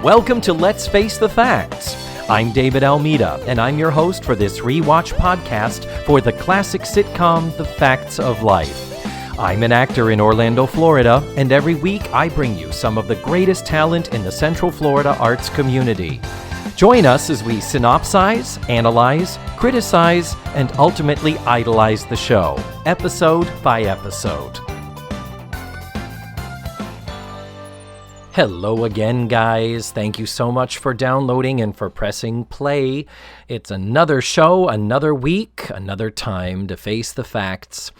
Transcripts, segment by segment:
Welcome to Let's Face the Facts. I'm David Almeida, and I'm your host for this rewatch podcast for the classic sitcom The Facts of Life. I'm an actor in Orlando, Florida, and every week I bring you some of the greatest talent in the Central Florida arts community. Join us as we synopsize, analyze, criticize, and ultimately idolize the show, episode by episode. Hello again, guys. Thank you so much for downloading and for pressing play. It's another show, another week, another time to face the facts.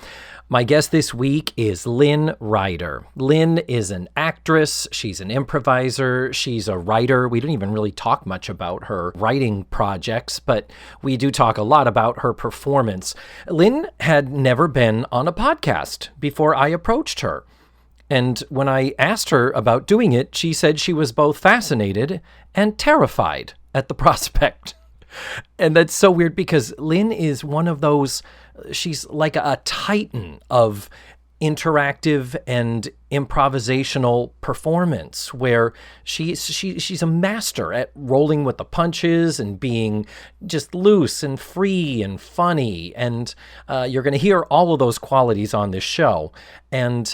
My guest this week is Lynne Ryder. Lynne is an actress. She's an improviser. She's a writer. We don't even really talk much about her writing projects, but we do talk a lot about her performance. Lynne had never been on a podcast before I approached her. And when I asked her about doing it, she said she was both fascinated and terrified at the prospect. And that's so weird because Lynne is one of those, she's like a titan of interactive and improvisational performance where she's a master at rolling with the punches and being just loose and free and funny. And you're going to hear all of those qualities on this show. And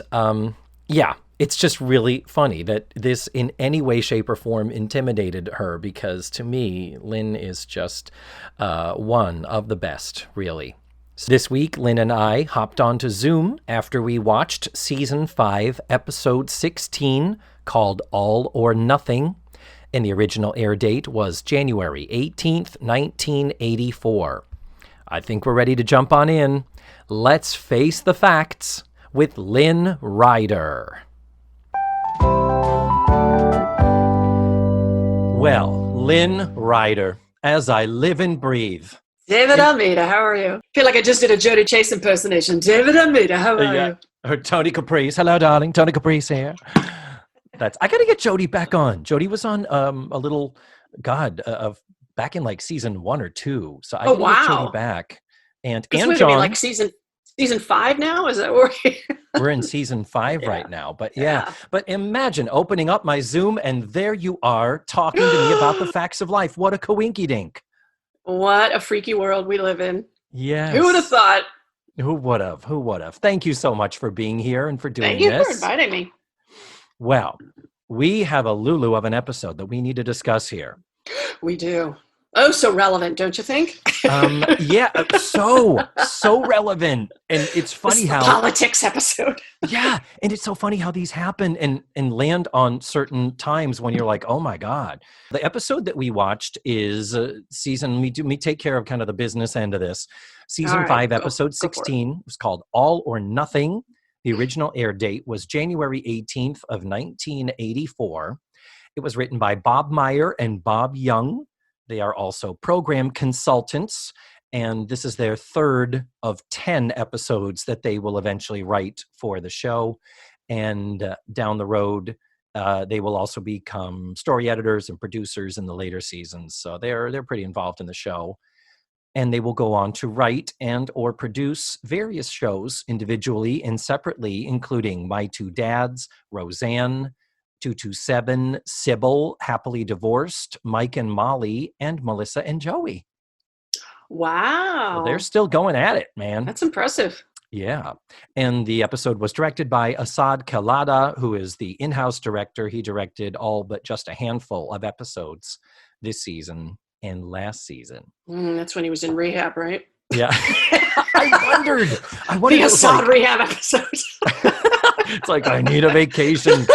yeah, it's just really funny that this in any way, shape, or form intimidated her because to me, Lynne is just one of the best, really. So this week, Lynne and I hopped onto Zoom after we watched Season 5, Episode 16, called All or Nothing, and the original air date was January 18th, 1984. I think we're ready to jump on in. Let's face the facts with Lynne Ryder. Well, Lynne Ryder, as I live and breathe. David Almeida, how are you? I feel like I just did a Jody Chase impersonation. David Almeida, how are you? Her Tony Caprice. Hello, darling. Tony Caprice here. I got to get Jody back on. Jody was on back in like season 1 or 2. So I got to get Jody back. And John, like season 5 now? Is that where we're in season 5 right now? But yeah. But imagine opening up my Zoom and there you are talking to me about the facts of life. What a coinky-dink. What a freaky world we live in. Yes. Who would have thought? Who would have? Thank you so much for being here and for doing this. Thank you for inviting me. Well, we have a Lulu of an episode that we need to discuss here. We do. Oh, so relevant, don't you think? Yeah, so relevant. And it's funny how politics episode. Yeah, and it's so funny how these happen and land on certain times when you're like, oh my God. The episode that we watched is season, let me take care of kind of the business end of this. Season 5, episode 16. It was called All or Nothing. The original air date was January 18th of 1984. It was written by Bob Meyer and Bob Young. They are also program consultants, and this is their 3rd of 10 episodes that they will eventually write for the show. And down the road, they will also become story editors and producers in the later seasons. So they're pretty involved in the show. And they will go on to write and or produce various shows individually and separately, including My Two Dads, Roseanne, 227, Sybil, Happily Divorced, Mike and Molly, and Melissa and Joey. Wow. So they're still going at it, man. That's impressive. Yeah. And the episode was directed by Asad Khalada, who is the in-house director. He directed all but just a handful of episodes this season and last season. That's when he was in rehab, right? Yeah. I wondered. The Asad rehab episode. It's like, I need a vacation.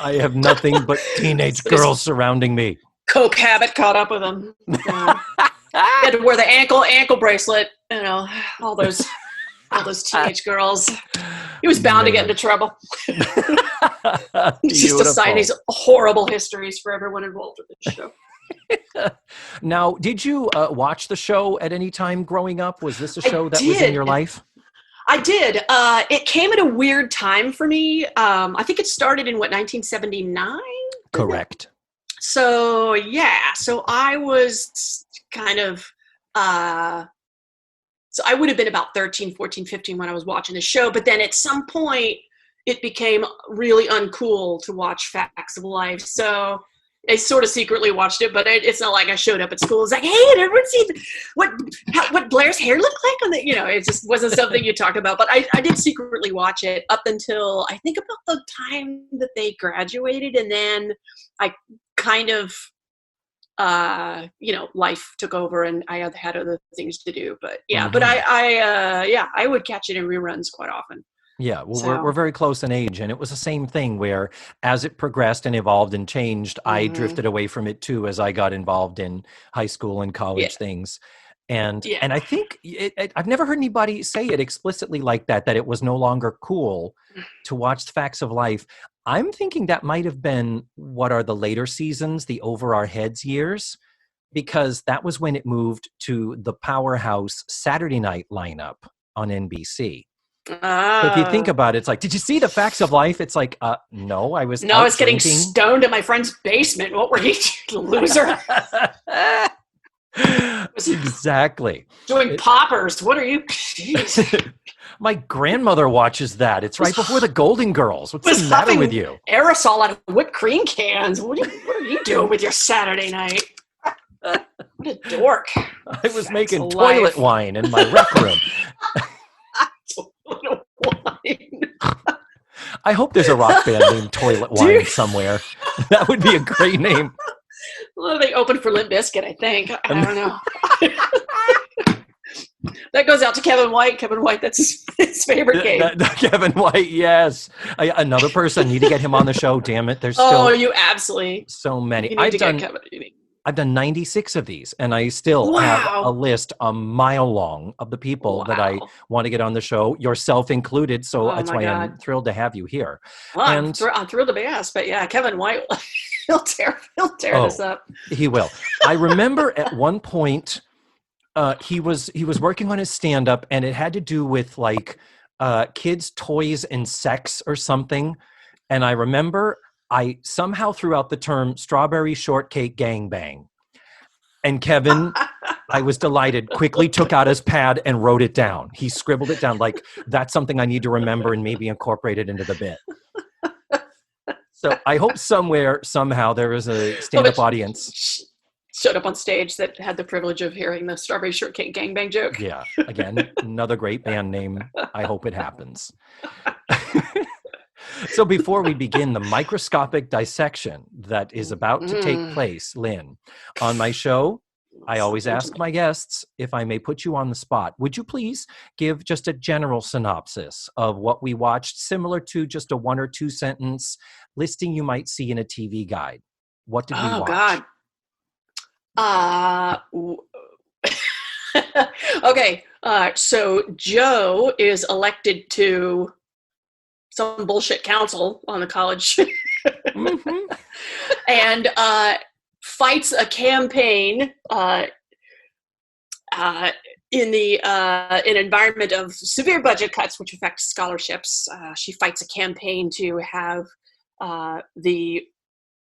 I have nothing but teenage girls surrounding me. Coke habit caught up with him. He had to wear the ankle bracelet. You know, all those teenage girls. He was bound to get into trouble. Just to sign these horrible histories for everyone involved with this show. Now, did you watch the show at any time growing up? Was this a show that was in your life? I did. It came at a weird time for me. I think it started in 1979? Correct. So, yeah. So I was kind of, so I would have been about 13, 14, 15 when I was watching the show. But then at some point, it became really uncool to watch Facts of Life. So I sort of secretly watched it, but it's not like I showed up at school. It's like, hey, did everyone see what Blair's hair looked like on the, it just wasn't something you talk about. But I did secretly watch it up until I think about the time that they graduated. And then I kind of, life took over and I had other things to do. But yeah, but I would catch it in reruns quite often. Yeah, well, we're very close in age, and it was the same thing where as it progressed and evolved and changed, I drifted away from it too as I got involved in high school and college things. And I think I've never heard anybody say it explicitly like that it was no longer cool to watch Facts of Life. I'm thinking that might have been what are the later seasons, the Over Our Heads years, because that was when it moved to the powerhouse Saturday night lineup on NBC. So if you think about it, it's like, did you see the Facts of Life? It's like, no, I was getting stoned in my friend's basement. What were you, loser? Exactly. Doing poppers. What are you? Jeez. My grandmother watches that. It's right before the Golden Girls. What's the matter with you? Aerosol out of whipped cream cans. What are you doing with your Saturday night? What a dork. I was making toilet wine in my rec room. I hope there's a rock band named Toilet Wine somewhere. That would be a great name. Well, they opened for Limp Bizkit, I think. I don't know. That goes out to Kevin White. Kevin White, that's his favorite game. Kevin White, yes. Another person. Need to get him on the show. Damn it. There's still you absolutely. So many. You need to get Kevin. I've done 96 of these, and I still have a list a mile long of the people that I want to get on the show, yourself included. So that's why I'm thrilled to have you here. Well, I'm thrilled to be asked, but yeah, Kevin White, he'll tear this up. He will. I remember at one point, he was working on his stand-up, and it had to do with like kids' toys and sex or something. And I remember I somehow threw out the term strawberry shortcake gangbang. And Kevin, I was delighted, quickly took out his pad and wrote it down. He scribbled it down like, that's something I need to remember and maybe incorporate it into the bit. So I hope somewhere, somehow, there is a stand-up audience. Showed up on stage that had the privilege of hearing the strawberry shortcake gangbang joke. Yeah, again, another great band name. I hope it happens. So before we begin the microscopic dissection that is about to take place, Lynne, on my show, I always ask my guests if I may put you on the spot. Would you please give just a general synopsis of what we watched, similar to just a 1 or 2 sentence listing you might see in a TV guide? What did we watch? Oh, God. Okay. So Joe is elected to some bullshit council on the college and fights a campaign in an environment of severe budget cuts, which affect scholarships. She fights a campaign to have the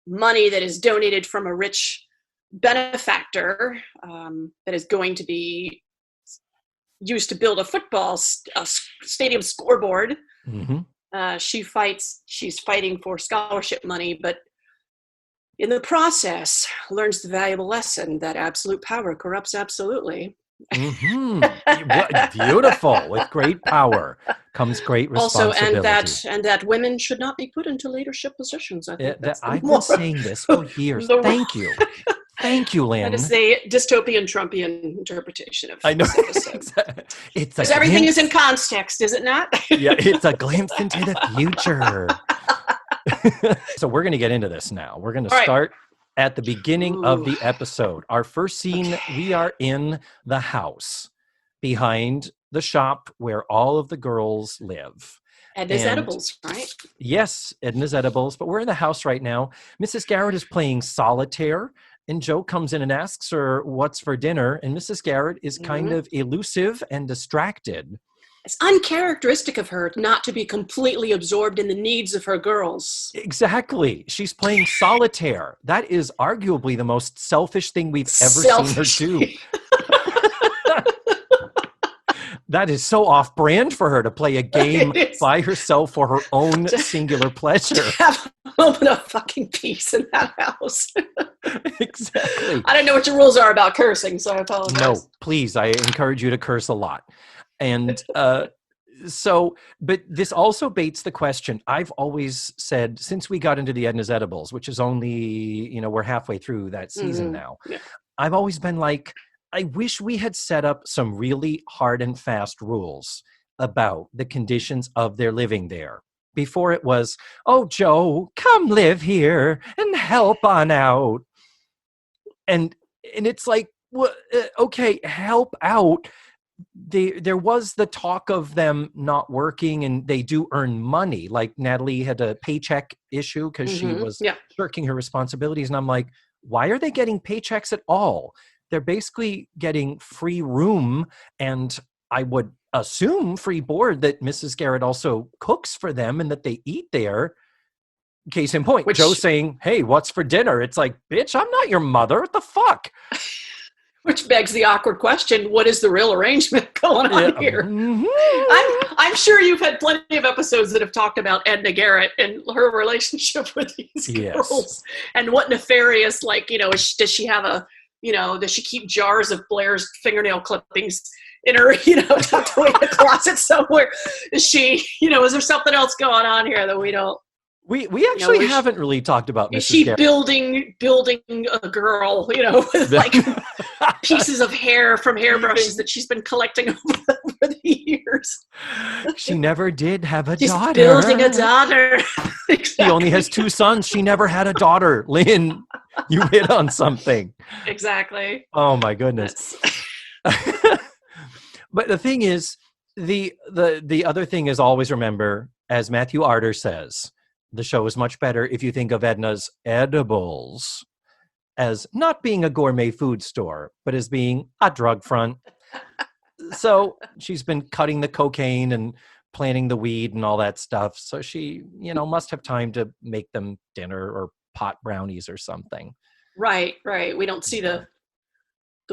money that is donated from a rich benefactor that is going to be used to build a football stadium scoreboard. She's fighting for scholarship money, but in the process learns the valuable lesson that absolute power corrupts absolutely. Beautiful. With great power comes great responsibility. Also, and that women should not be put into leadership positions. I think I've been saying this for years. Thank you. Thank you, Lynne. That is the dystopian Trumpian interpretation of this episode. Because everything is in context, is it not? Yeah, it's a glimpse into the future. So we're going to get into this now. We're going to start at the beginning of the episode. Our first scene, we are in the house behind the shop where all of the girls live. Edna's Edibles, right? Yes, Edna's Edibles. But we're in the house right now. Mrs. Garrett is playing solitaire. And Joe comes in and asks her what's for dinner. And Mrs. Garrett is kind of elusive and distracted. It's uncharacteristic of her not to be completely absorbed in the needs of her girls. Exactly. She's playing solitaire. That is arguably the most selfish thing we've ever seen her do. That is so off-brand for her to play a game It is. by herself for her own To- singular pleasure. To have a moment of fucking peace in that house. Exactly. I don't know what your rules are about cursing, so I apologize. No, please, I encourage you to curse a lot. And but this also baits the question. I've always said, since we got into the Edna's Edibles, which is only, we're halfway through that season now, Yeah. I've always been like, I wish we had set up some really hard and fast rules about the conditions of their living there. Before it was, oh, Joe, come live here and help on out. And it's like, well, okay, help out. There was the talk of them not working, and they do earn money. Like Natalie had a paycheck issue because she was shirking her responsibilities. And I'm like, why are they getting paychecks at all? They're basically getting free room, and I would assume free board, that Mrs. Garrett also cooks for them and that they eat there. Case in point, Joe saying, hey, what's for dinner? It's like, bitch, I'm not your mother. What the fuck? Which begs the awkward question, what is the real arrangement going on here? Mm-hmm. I'm sure you've had plenty of episodes that have talked about Edna Garrett and her relationship with these girls. And what nefarious, does she have does she keep jars of Blair's fingernail clippings in her, tucked away in the closet somewhere? Is she, is there something else going on here that we don't? We actually haven't really talked about Mrs. Is she Garrett. building a girl, with like pieces of hair from hairbrushes that she's been collecting over the years? She never did have a She's daughter. Building a daughter. Exactly. She only has 2 sons. She never had a daughter. Lynn, you hit on something. Exactly. Oh my goodness. But the thing is, the other thing is, always remember, as Matthew Arter says, the show is much better if you think of Edna's Edibles as not being a gourmet food store, but as being a drug front. So she's been cutting the cocaine and planting the weed and all that stuff. So she, must have time to make them dinner or pot brownies or something. Right. We don't see the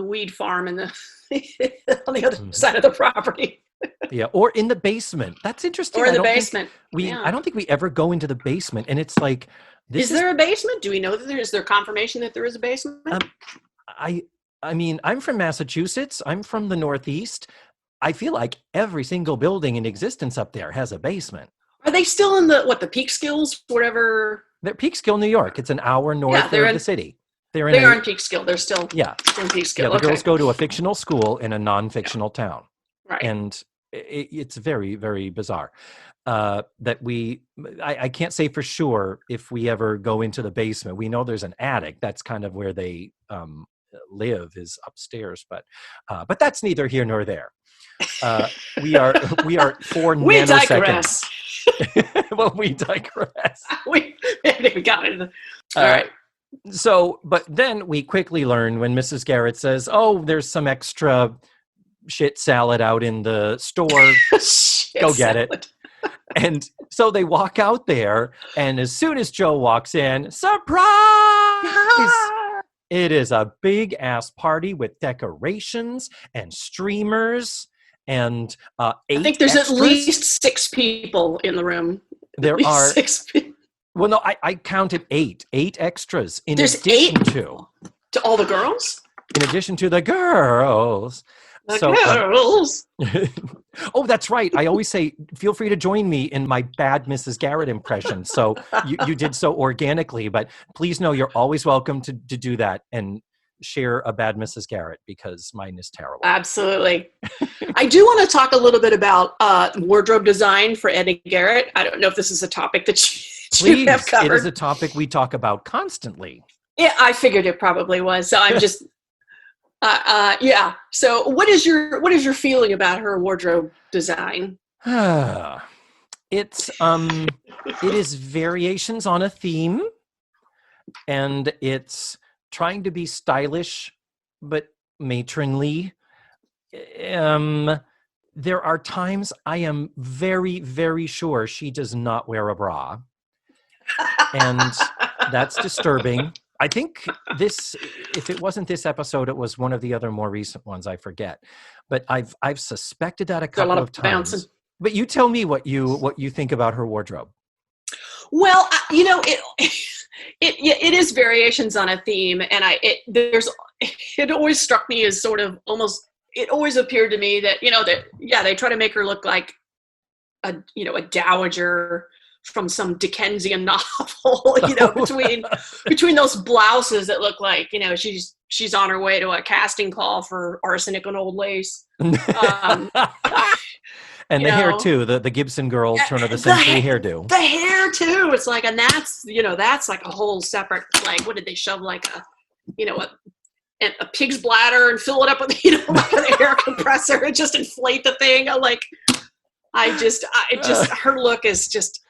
weed farm on the other side of the property. Yeah, or in the basement. That's interesting. Or in the basement. I don't think we ever go into the basement, and it's like, is there a basement? Do we know that is there confirmation that there is a basement? I mean, I'm from Massachusetts. I'm from the Northeast. I feel like every single building in existence up there has a basement. Are they still in the Peekskills, whatever? They're Peekskill, New York. It's an hour north of the city. They are in Peekskill. They're still in Peekskill. Yeah, the girls go to a fictional school in a non-fictional town. Right. And it's very, very bizarre that I can't say for sure if we ever go into the basement. We know there's an attic. That's kind of where they live, is upstairs. But that's neither here nor there. We are 4 we nanoseconds. Digress. Well, we digress. we haven't even got into all right. So, but then we quickly learn when Mrs. Garrett says, oh, there's some extra shit salad out in the store. Go get it. And so they walk out there, and as soon as Joe walks in, surprise! It is a big ass party with decorations and streamers and 8 I think there's extras. at least 6 people in the room. There are 6 people. Well, no, I counted 8 extras in There's addition 8 to all the girls. In addition to the girls. Girls. Oh, that's right. I always say, feel free to join me in my bad Mrs. Garrett impression. So you did so organically, but please know you're always welcome to do that and share a bad Mrs. Garrett, because mine is terrible. Absolutely. I do want to talk a little bit about wardrobe design for Edna Garrett. I don't know if this is a topic that you have covered. It is a topic we talk about constantly. Yeah, I figured it probably was. So I'm just... yeah. So what is your feeling about her wardrobe design? It is variations on a theme, and it's trying to be stylish but matronly. There are times I am very, very sure she does not wear a bra, and that's disturbing. I think if it wasn't this episode, it was one of the other more recent ones. I forget, but I've suspected that a There's a lot couple of of bouncing. times. But you tell me what you think about her wardrobe. Well, it is variations on a theme, and it always struck me as sort of almost. It always appeared to me that they try to make her look like a dowager from some Dickensian novel, between those blouses that look like, she's on her way to a casting call for Arsenic and Old Lace. And the hair too, the Gibson Girls turn of the century hairdo. The hair too. It's like, and that's like a whole separate, like, what did they shove, like a pig's bladder and fill it up with, like an air compressor and just inflate the thing. Her look is just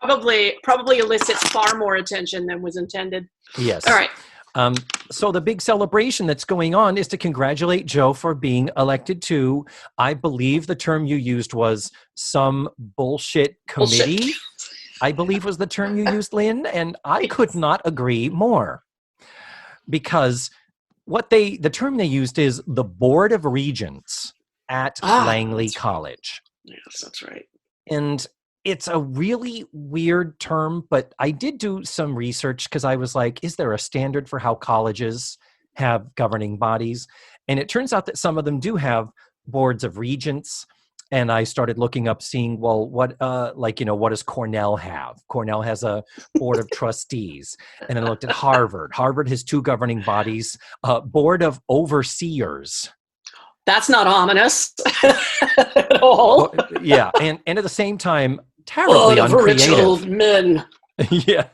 probably elicits far more attention than was intended. Yes. All right. So the big celebration that's going on is to congratulate Joe for being elected to, I believe the term you used was some bullshit committee. Bullshit. I believe was the term you used, Lynn, and I could not agree more. Because the term they used is the Board of Regents at Langley College. Yes, that's right. And it's a really weird term, but I did do some research because I was like, is there a standard for how colleges have governing bodies? And it turns out that some of them do have boards of regents. And I started looking up, seeing, well, what does Cornell have? Cornell has a board of trustees. And then I looked at Harvard. Harvard has two governing bodies, board of overseers. That's not ominous at all. Well, yeah. And at the same time, terribly uncreative. Old men. Yeah.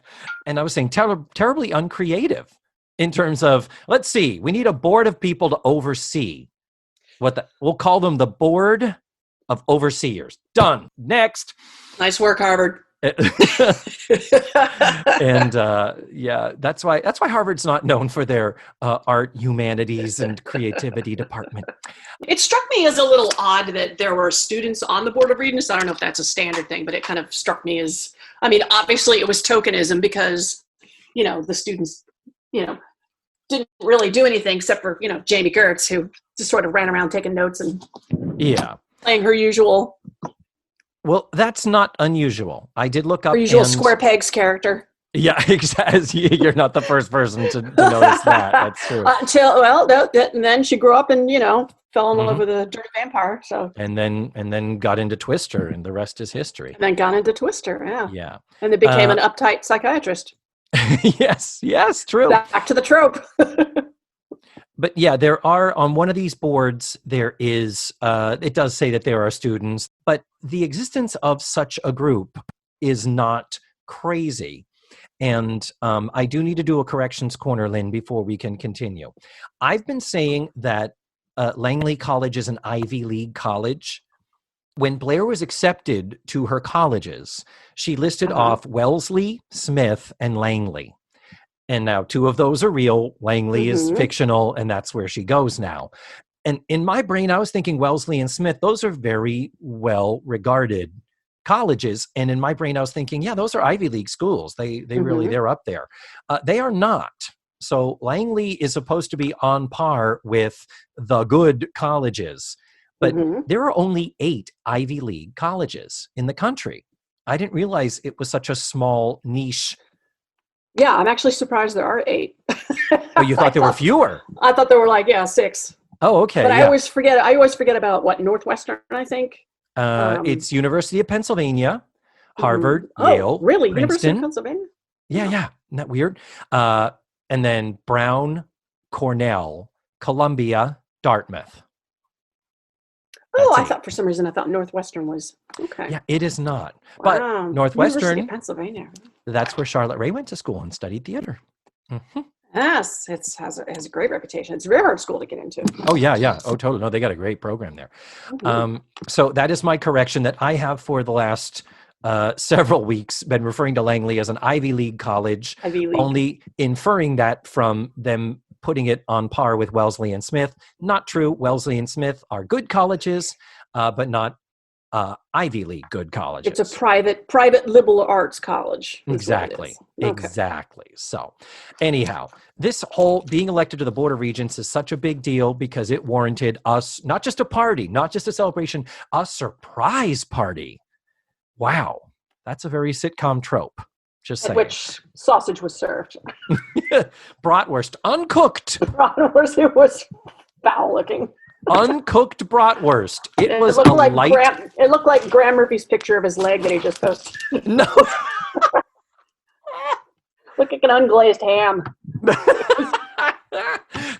And I was saying terribly uncreative in terms of, let's see, we need a board of people to oversee. We'll call them the Board of Overseers. Done. Next. Nice work, Harvard. And that's why Harvard's not known for their art, humanities, and creativity department. It struck me as a little odd that there were students on the Board of Regents. I don't know if that's a standard thing, but it kind of struck me as, obviously it was tokenism because, the students, didn't really do anything except for, Jamie Gertz, who just sort of ran around taking notes and playing her usual. Well, that's not unusual. I did look up her usual Square Pegs character. Yeah, exactly. You're not the first person to notice that. That's true. And then she grew up and fell in love with a dirty vampire. So and then got into Twister, and the rest is history. And then got into Twister, yeah. Yeah. And then became an uptight psychiatrist. Yes, true. Back to the trope. But yeah, there are, on one of these boards, there is, it does say that there are students, but the existence of such a group is not crazy. And I do need to do a corrections corner, Lynn, before we can continue. I've been saying that Langley College is an Ivy League college. When Blair was accepted to her colleges, she listed off Wellesley, Smith, and Langley. And now two of those are real. Langley is fictional, and that's where she goes now. And in my brain, I was thinking Wellesley and Smith, those are very well-regarded colleges. And in my brain, I was thinking, yeah, those are Ivy League schools. They really, they're up there. They are not. So Langley is supposed to be on par with the good colleges. But there are only 8 Ivy League colleges in the country. I didn't realize it was such a small niche. Yeah, I'm actually surprised there are 8. Oh, you thought there were fewer? I thought there were 6. Oh, okay. But I always forget about what, Northwestern, I think. It's University of Pennsylvania, Harvard, Yale, really? Princeton. University of Pennsylvania? Yeah. Isn't that weird? And then Brown, Columbia, Dartmouth. Oh, I thought for some reason Northwestern was okay. Yeah, it is not. Wow. But Northwestern, University of Pennsylvania. That's where Charlotte Ray went to school and studied theater. Yes, it has a great reputation. It's a very hard school to get into. Oh, yeah. Oh, totally. No, they got a great program there. So that is my correction that I have for the last several weeks been referring to Langley as an Ivy League college, only inferring that from them putting it on par with Wellesley and Smith. Not true. Wellesley and Smith are good colleges, but not Ivy League good colleges. It's a private liberal arts college. Exactly. Okay. Exactly. So anyhow, this whole being elected to the Board of Regents is such a big deal because it warranted us not just a party, not just a celebration, a surprise party. Wow. That's a very sitcom trope. Just saying. At which sausage was served. Bratwurst, uncooked. Bratwurst, it was foul looking. Uncooked bratwurst. It was looked a like light. It looked like Graham Murphy's picture of his leg that he just posted. No. Look like an unglazed ham.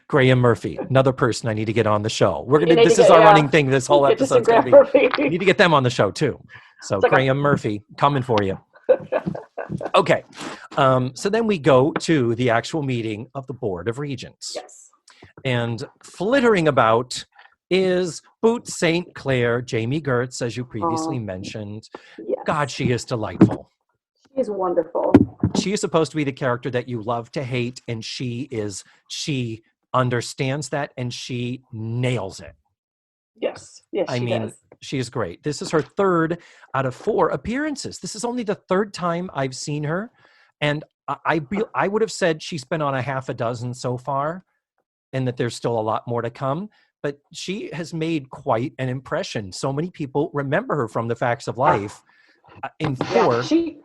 Graham Murphy, another person I need to get on the show. This is our running thing. This whole episode's going to be. We need to get them on the show too. So Graham Murphy, coming for you. Okay. So then we go to the actual meeting of the Board of Regents. Yes. And flittering about is Boot St. Clair, Jamie Gertz, as you previously mentioned. Yes. God, she is delightful. She is wonderful. She is supposed to be the character that you love to hate, and she understands that, and she nails it. Yes, she does. She is great. This is her 3rd out of 4 appearances. This is only the 3rd time I've seen her, and I would have said she's been on a half a dozen so far, and that there's still a lot more to come. But she has made quite an impression. So many people remember her from The Facts of Life. In 4, she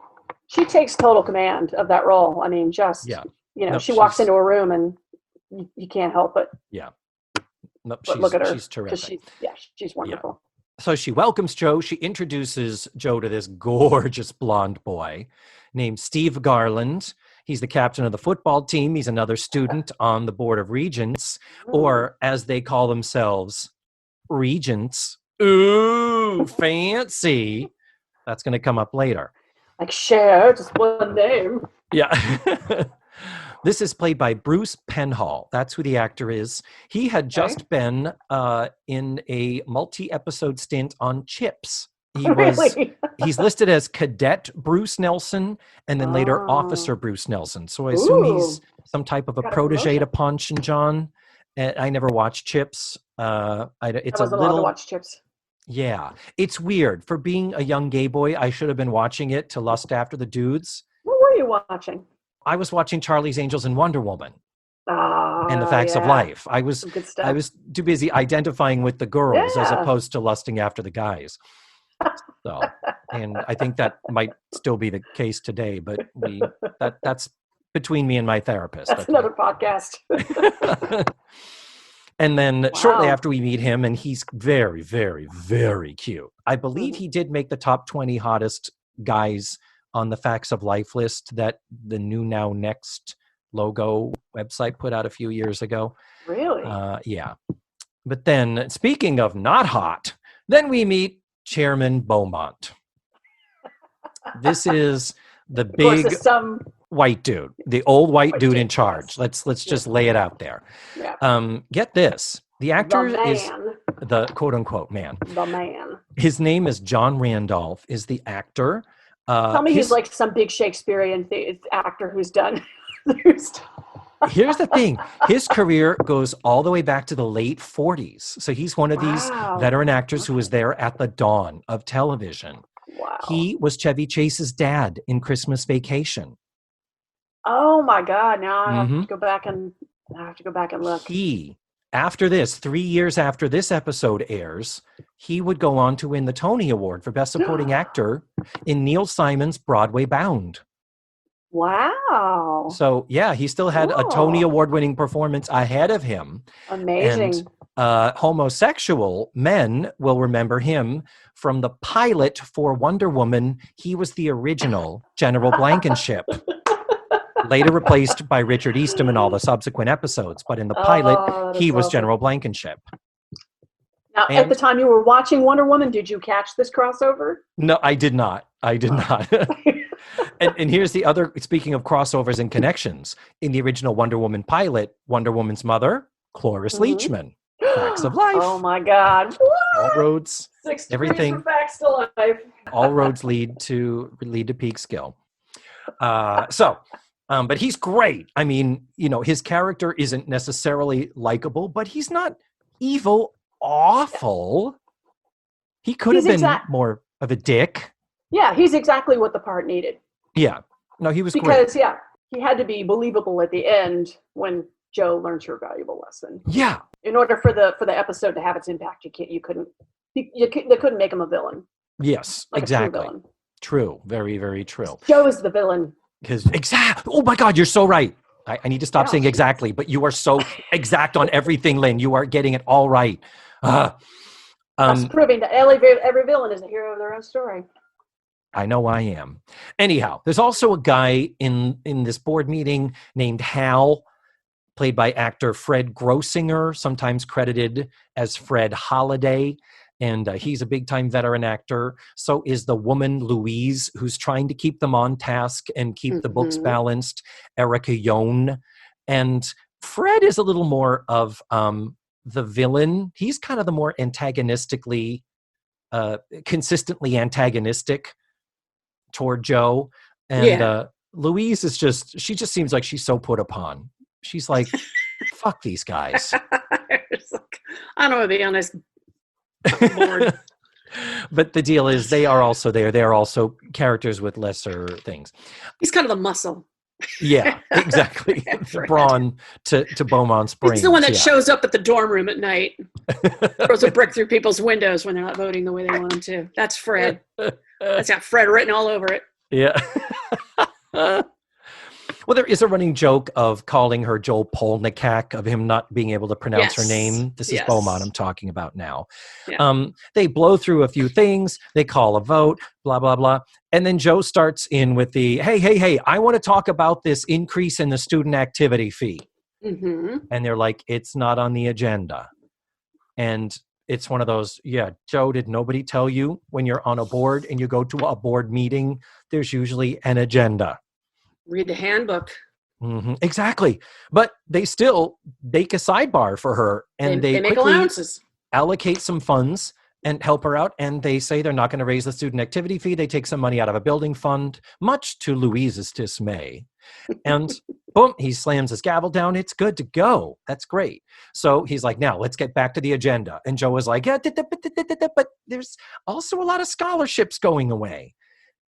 takes total command of that role. I mean, she walks into a room and you can't help it. Yeah. Look at her. She's terrific. She's wonderful. Yeah. So she welcomes Joe. She introduces Joe to this gorgeous blonde boy named Steve Garland. He's the captain of the football team. He's another student on the Board of Regents, or as they call themselves, Regents. Ooh, fancy. That's going to come up later. Like Cher, just one name. Yeah. This is played by Bruce Penhall. That's who the actor is. He had just been in a multi-episode stint on Chips. He's listed as Cadet Bruce Nelson and then later Officer Bruce Nelson. So I assume he's some type of a protege to Ponch and John. I never watched Chips. It's I wasn't allowed to watch Chips. Yeah, it's weird. For being a young gay boy, I should have been watching it to lust after the dudes. What were you watching? I was watching Charlie's Angels and Wonder Woman. And The Facts of Life. I was too busy identifying with the girls as opposed to lusting after the guys. So, and I think that might still be the case today, but that's between me and my therapist. That's another podcast. And then shortly after we meet him, and he's very, very, very cute. I believe he did make the top 20 hottest guys on the Facts of Life list that the New Now Next logo website put out a few years ago. Really? Yeah. But then, speaking of not hot, then we meet Chairman Beaumont. This is the big white dude, the old white dude in charge. Let's just lay it out there. Yeah. Get this. The actor is the quote unquote man. The man. His name is John Randolph, is the actor. Tell me he's like some big Shakespearean actor who's done. Here's the thing. His career goes all the way back to the late 40s. So he's one of these veteran actors who was there at the dawn of television. Wow. He was Chevy Chase's dad in Christmas Vacation. Oh my God. Now I have to go back and look. After this, 3 years after this episode airs, he would go on to win the Tony Award for Best Supporting Actor in Neil Simon's Broadway Bound. Wow. So, yeah, he still had a Tony Award-winning performance ahead of him. Amazing. And homosexual men will remember him from the pilot for Wonder Woman. He was the original General Blankenship. Later replaced by Richard Eastham in all the subsequent episodes. But in the pilot, he was General Blankenship. Now, at the time you were watching Wonder Woman, did you catch this crossover? No, I did not. And here's the other, speaking of crossovers and connections. In the original Wonder Woman pilot, Wonder Woman's mother, Cloris Leachman. Facts of Life. Oh my God. All roads, 6 everything. Facts to Life. All roads lead to peak skill. But he's great. I mean, his character isn't necessarily likable, but he's not evil, awful. He could have been more of a dick. Yeah, he's exactly what the part needed. Yeah. No, he was because, great. he had to be believable at the end when Jo learns her valuable lesson. Yeah. In order for the episode to have its impact, they couldn't make him a villain. Yes, like exactly. A true villain. True. Very, very true. Jo is the villain. Because Oh my God, you're so right. I need to stop saying exactly, but you are so exact on everything, Lynn. You are getting it all right. That's proving that every villain is a hero of their own story. I know I am. Anyhow, there's also a guy in this board meeting named Hal, played by actor Fred Grossinger, sometimes credited as Fred Holiday. And he's a big-time veteran actor. So is the woman, Louise, who's trying to keep them on task and keep the books balanced, Erica Yone. And Fred is a little more of the villain. He's kind of the more consistently antagonistic toward Jo. And Louise is she just seems like she's so put upon. She's like, fuck these guys. I don't want to be honest. But the deal is they are also there. They're also characters with lesser things. He's kind of the muscle. Yeah, exactly. The brawn to Beaumont's brain. He's the one that shows up at the dorm room at night. Throws a brick through people's windows when they're not voting the way they want him to. That's Fred. That's got Fred written all over it. Yeah. Well, there is a running joke of calling her Joel Polnikak, of him not being able to pronounce her name. This is Beaumont I'm talking about now. Yeah. They blow through a few things. They call a vote, blah, blah, blah. And then Jo starts in with the, hey, I want to talk about this increase in the student activity fee. Mm-hmm. And they're like, it's not on the agenda. And it's one of those, Jo, did nobody tell you when you're on a board and you go to a board meeting, there's usually an agenda. Read the handbook. Mm-hmm. Exactly. But they still make a sidebar for her, and they make allowances, allocate some funds and help her out. And they say they're not going to raise the student activity fee. They take some money out of a building fund, much to Louise's dismay. And boom, he slams his gavel down. It's good to go. That's great. So he's like, now let's get back to the agenda. And Jo was like, but there's also a lot of scholarships going away.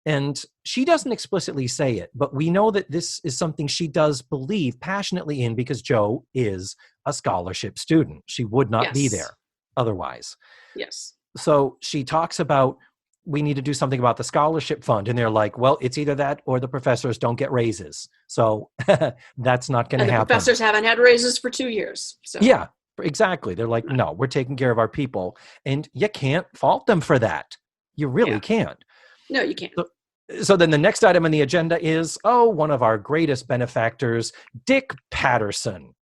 And she doesn't explicitly say it, but we know that this is something she does believe passionately in because Jo is a scholarship student. She would not be there otherwise. Yes. So she talks about, we need to do something about the scholarship fund. And they're like, well, it's either that or the professors don't get raises. So that's not going to happen. The professors haven't had raises for 2 years. So. Yeah, exactly. They're like, no, we're taking care of our people. And you can't fault them for that. You really can't. No, you can't. So then the next item on the agenda is, one of our greatest benefactors, Dick Patterson.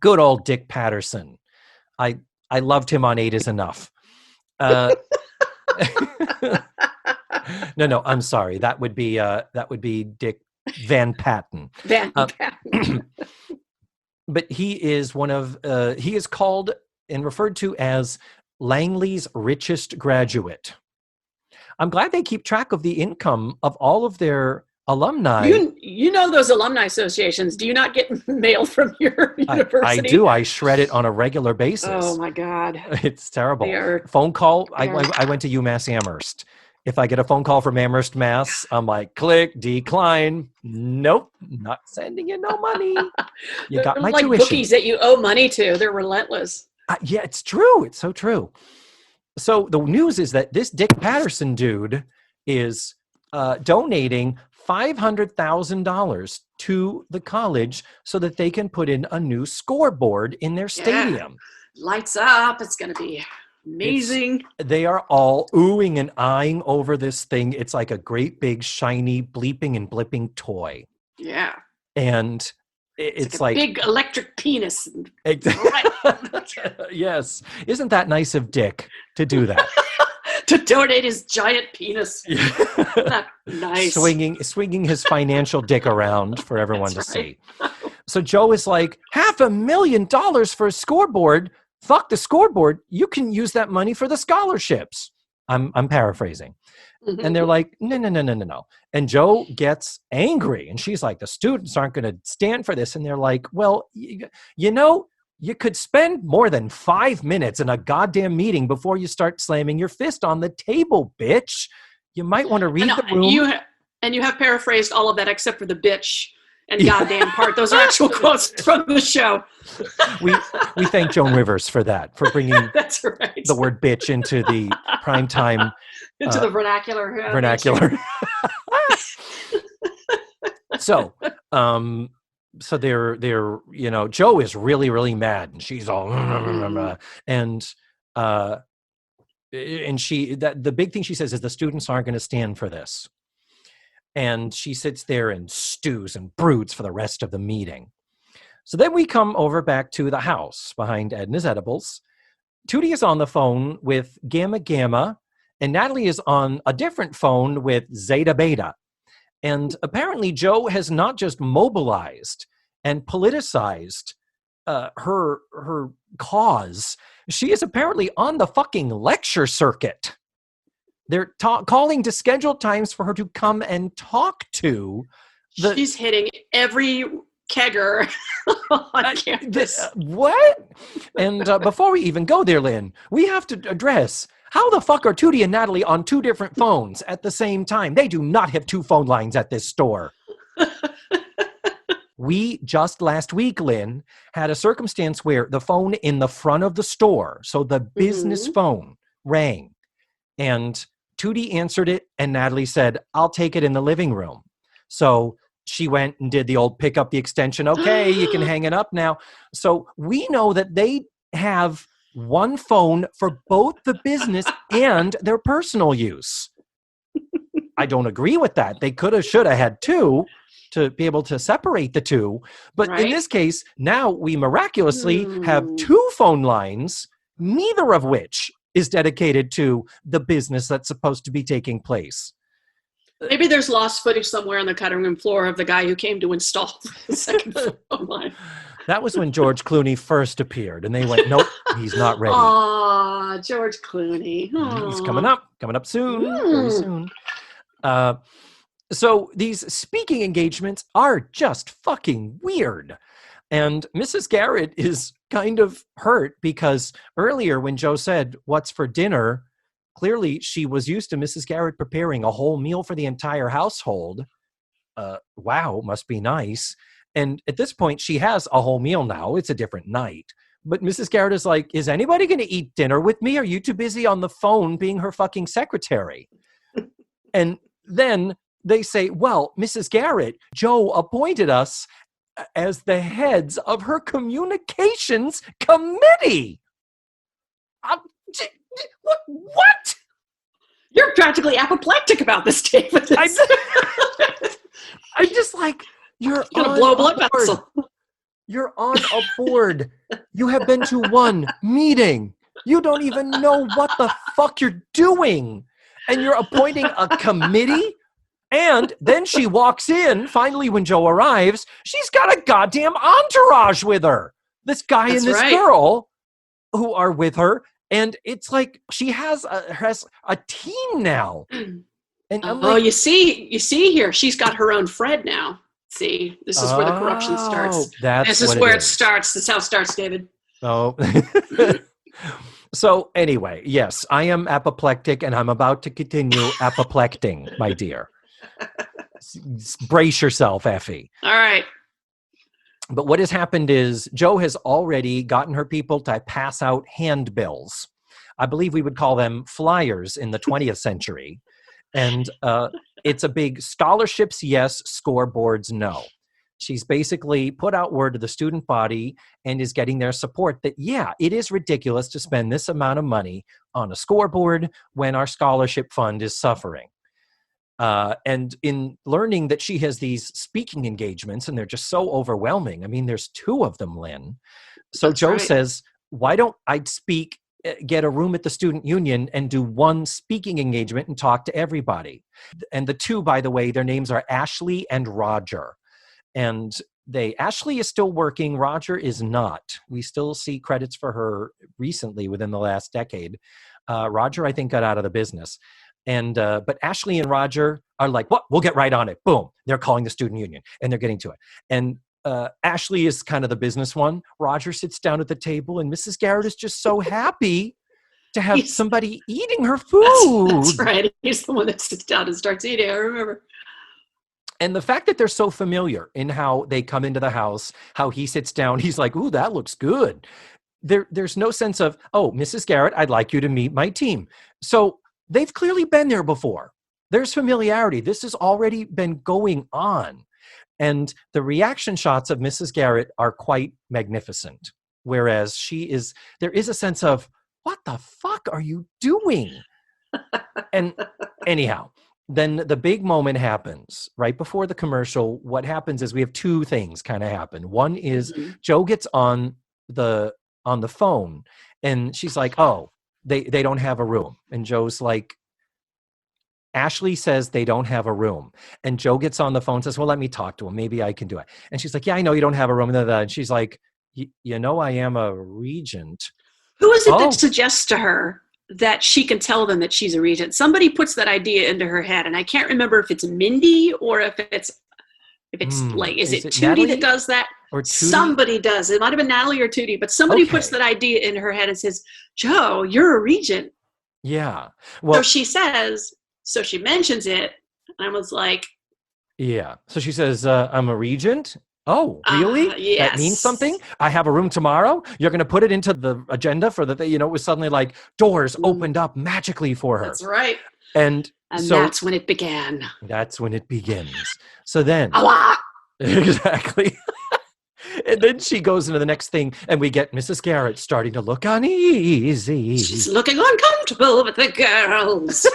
Good old Dick Patterson. I loved him on 8 is Enough. No, I'm sorry. That would be Dick Van Patten. Van Patten. But he is he is called and referred to as Langley's richest graduate. I'm glad they keep track of the income of all of their alumni. You know those alumni associations. Do you not get mail from your university? I do. I shred it on a regular basis. Oh, my God. It's terrible. Phone call. I went to UMass Amherst. If I get a phone call from Amherst, Mass, I'm like, click, decline. Nope, not sending you no money. You got my tuition. Bookies that you owe money to. They're relentless. Yeah, it's true. It's so true. So the news is that this Dick Patterson dude is donating $500,000 to the college so that they can put in a new scoreboard in their stadium. Lights up. It's going to be amazing. They are all oohing and eyeing over this thing. It's like a great big shiny bleeping and blipping toy. Yeah. And it's like big electric penis. Yes. Isn't that nice of Dick to do that? To donate his giant penis. Nice. Swinging his financial dick around for everyone to see. So Jo is like, $500,000 for a scoreboard. Fuck the scoreboard. You can use that money for the scholarships. I'm paraphrasing. Mm-hmm. And they're like, no. And Jo gets angry. And she's like, the students aren't going to stand for this. And they're like, well, You could spend more than 5 minutes in a goddamn meeting before you start slamming your fist on the table, bitch. You might want to read the room. You have paraphrased all of that except for the bitch and goddamn part. Those are actual quotes from the show. We thank Joan Rivers for that, for bringing That's right. the word bitch into the primetime into the vernacular. Vernacular. So they're Joe is really, really mad, and she's all and the big thing she says is the students aren't going to stand for this. And she sits there and stews and broods for the rest of the meeting. So then we come over back to the house behind Edna's Edibles. Tootie is on the phone with Gamma Gamma, and Natalie is on a different phone with Zeta Beta. And apparently Joe has not just mobilized and politicized her cause. She is apparently on the fucking lecture circuit. They're calling to schedule times for her to come and talk to. She's hitting every kegger on campus. What? And before we even go there, Lynn, we have to address, how the fuck are Tootie and Natalie on 2 different phones at the same time? They do not have 2 phone lines at this store. We just last week, Lynn, had a circumstance where the phone in the front of the store, so the business phone, rang. And Tootie answered it, and Natalie said, I'll take it in the living room. So she went and did the old pick up the extension. Okay, you can hang it up now. So we know that they have one phone for both the business and their personal use. I don't agree with that. They could have, should have had 2 to be able to separate the 2. But in this case, now we miraculously have 2 phone lines, neither of which is dedicated to the business that's supposed to be taking place. Maybe there's lost footage somewhere on the cutting room floor of the guy who came to install the second phone line. That was when George Clooney first appeared, and they went, nope, he's not ready. Aw, George Clooney. Aww. He's coming up soon, very soon. So these speaking engagements are just fucking weird. And Mrs. Garrett is kind of hurt because earlier when Joe said, what's for dinner? Clearly she was used to Mrs. Garrett preparing a whole meal for the entire household. Wow, must be nice. And at this point, she has a whole meal now. It's a different night. But Mrs. Garrett is like, is anybody going to eat dinner with me? Are you too busy on the phone being her fucking secretary? And then they say, well, Mrs. Garrett, Joe appointed us as the heads of her communications committee. What? You're practically apoplectic about this, David. I'm just like, you're gonna blow a blood vessel. You're on a board. You have been to one meeting. You don't even know what the fuck you're doing. And you're appointing a committee? And then she walks in, finally when Joe arrives, she's got a goddamn entourage with her. This guy and this girl who are with her. And it's like she has a team now. And I'm like, you see here, she's got her own Fred now. See, this is where the corruption starts. This is where it starts. This is how it starts, David. Oh. So anyway, yes, I am apoplectic and I'm about to continue apoplecting, my dear. Brace yourself, Effie. All right. But what has happened is Joe has already gotten her people to pass out handbills. I believe we would call them flyers in the 20th century. And it's a big scholarships, yes, scoreboards, no. She's basically put out word to the student body and is getting their support that, yeah, it is ridiculous to spend this amount of money on a scoreboard when our scholarship fund is suffering. And in learning that she has these speaking engagements, and they're just so overwhelming. I mean, there's 2 of them, Lynn. So that's Joe says, why don't I get a room at the student union and do one speaking engagement and talk to everybody? And the 2, by the way, their names are Ashley and Roger. And Ashley is still working. Roger is not. We still see credits for her recently within the last decade. Roger, I think, got out of the business. And but Ashley and Roger are like, what? We'll get right on it. Boom. They're calling the student union and they're getting to it. And Ashley is kind of the business one. Roger sits down at the table, and Mrs. Garrett is just so happy to have somebody eating her food. That's right. He's the one that sits down and starts eating. I remember. And the fact that they're so familiar in how they come into the house, how he sits down, he's like, ooh, that looks good. There's no sense of, oh, Mrs. Garrett, I'd like you to meet my team. So they've clearly been there before. There's familiarity. This has already been going on. And the reaction shots of Mrs. Garrett are quite magnificent. Whereas there is a sense of, what the fuck are you doing? And anyhow, then the big moment happens right before the commercial. What happens is we have two things kind of happen. One is Joe gets on the phone and she's like, oh, they don't have a room. And Joe's like, Ashley says they don't have a room. And Joe gets on the phone and says, well, let me talk to him. Maybe I can do it. And she's like, yeah, I know you don't have a room. And she's like, you know, I am a regent. Who is it that suggests to her that she can tell them that she's a regent? Somebody puts that idea into her head. And I can't remember if it's Mindy or if it's like, is it Tootie Natalie that does that? Or Tootie? Somebody does. It might have been Natalie or Tootie, but somebody puts that idea in her head and says, Joe, you're a regent. Yeah. Well, so she mentions it, and I was like... Yeah. So she says, I'm a regent? Oh, really? Yes. That means something? I have a room tomorrow? You're going to put it into the agenda for the... it was suddenly like doors opened up magically for her. That's right. And so, that's when it began. That's when it begins. So then... Allah! Exactly. And then she goes into the next thing, and we get Mrs. Garrett starting to look uneasy. She's looking uncomfortable with the girls.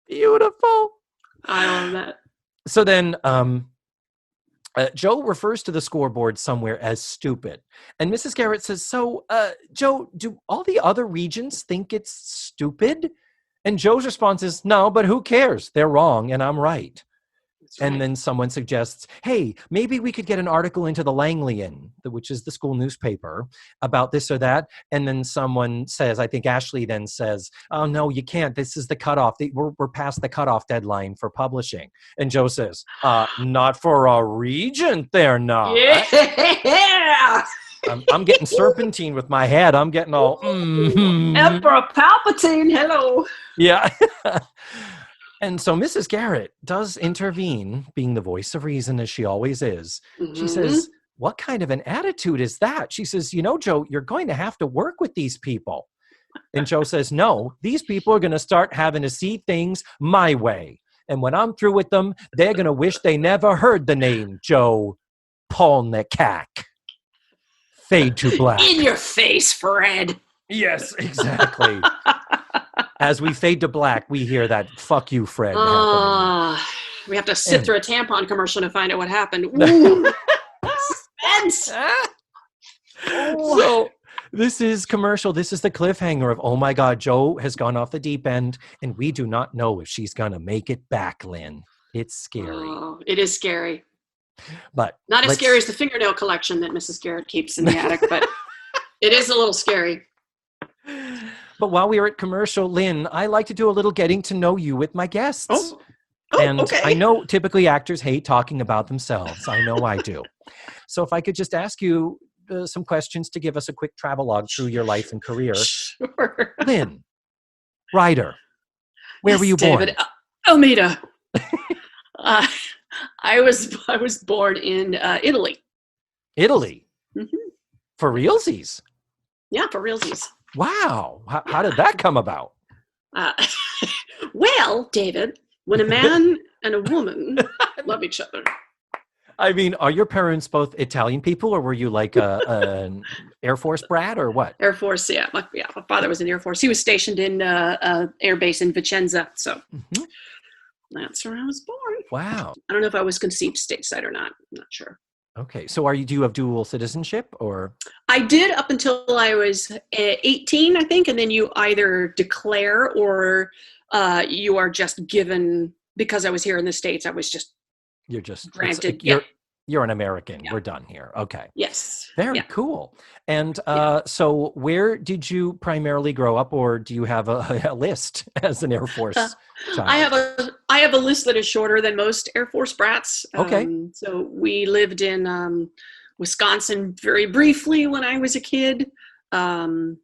Beautiful. I love that. So then Joe refers to the scoreboard somewhere as stupid. And Mrs. Garrett says, so, Joe, do all the other regents think it's stupid? And Joe's response is, no, but who cares? They're wrong and I'm right. And then someone suggests, hey, maybe we could get an article into the Langlian, which is the school newspaper, about this or that. And then someone says, I think Ashley then says, oh, no, you can't. This is the cutoff. We're past the cutoff deadline for publishing. And Joe says, not for a regent, they're not. Yeah. I'm getting serpentine with my head. I'm getting all, Emperor Palpatine, hello. Yeah. And so Mrs. Garrett does intervene, being the voice of reason as she always is. Mm-hmm. She says, what kind of an attitude is that? She says, Joe, you're going to have to work with these people. And Joe says, no, these people are going to start having to see things my way. And when I'm through with them, they're going to wish they never heard the name Joe Polnikak. Fade to black. In your face, Fred. Yes, exactly. As we fade to black, we hear that "fuck you, Fred." We have to sit through a tampon commercial to find out what happened. Ooh, suspense. So this is commercial. This is the cliffhanger of, oh my God, Joe has gone off the deep end, and we do not know if she's gonna make it back, Lynn. It's scary. Oh, it is scary. But not as scary as the fingernail collection that Mrs. Garrett keeps in the attic, but it is a little scary. But while we were at commercial, Lynn, I like to do a little getting to know you with my guests. Okay. I know typically actors hate talking about themselves. I know I do. So if I could just ask you some questions to give us a quick travelogue through your life and career. Sure. Lynne Ryder, where were you born? David Almeida. I was born in Italy. Italy? Mm-hmm. For realsies? Yeah, for realsies. Wow. How did that come about? Well, David, when a man and a woman love each other. I mean, are your parents both Italian people, or were you like an Air Force brat, or what? Air Force, yeah. My father was in the Air Force. He was stationed in Air Base in Vicenza, so that's where I was born. Wow. I don't know if I was conceived stateside or not. I'm not sure. Okay, so do you have dual citizenship, or? I did up until I was 18, I think, and then you either declare or you are just given, because I was here in the States, I was just You're just granted. you're You're an American. Yeah. We're done here. Okay. Yes. Very Yeah. cool. And Yeah. so where did you primarily grow up, or do you have a list as an Air Force I child? have a list that is shorter than most Air Force brats. Okay. So we lived in Wisconsin very briefly when I was a kid, and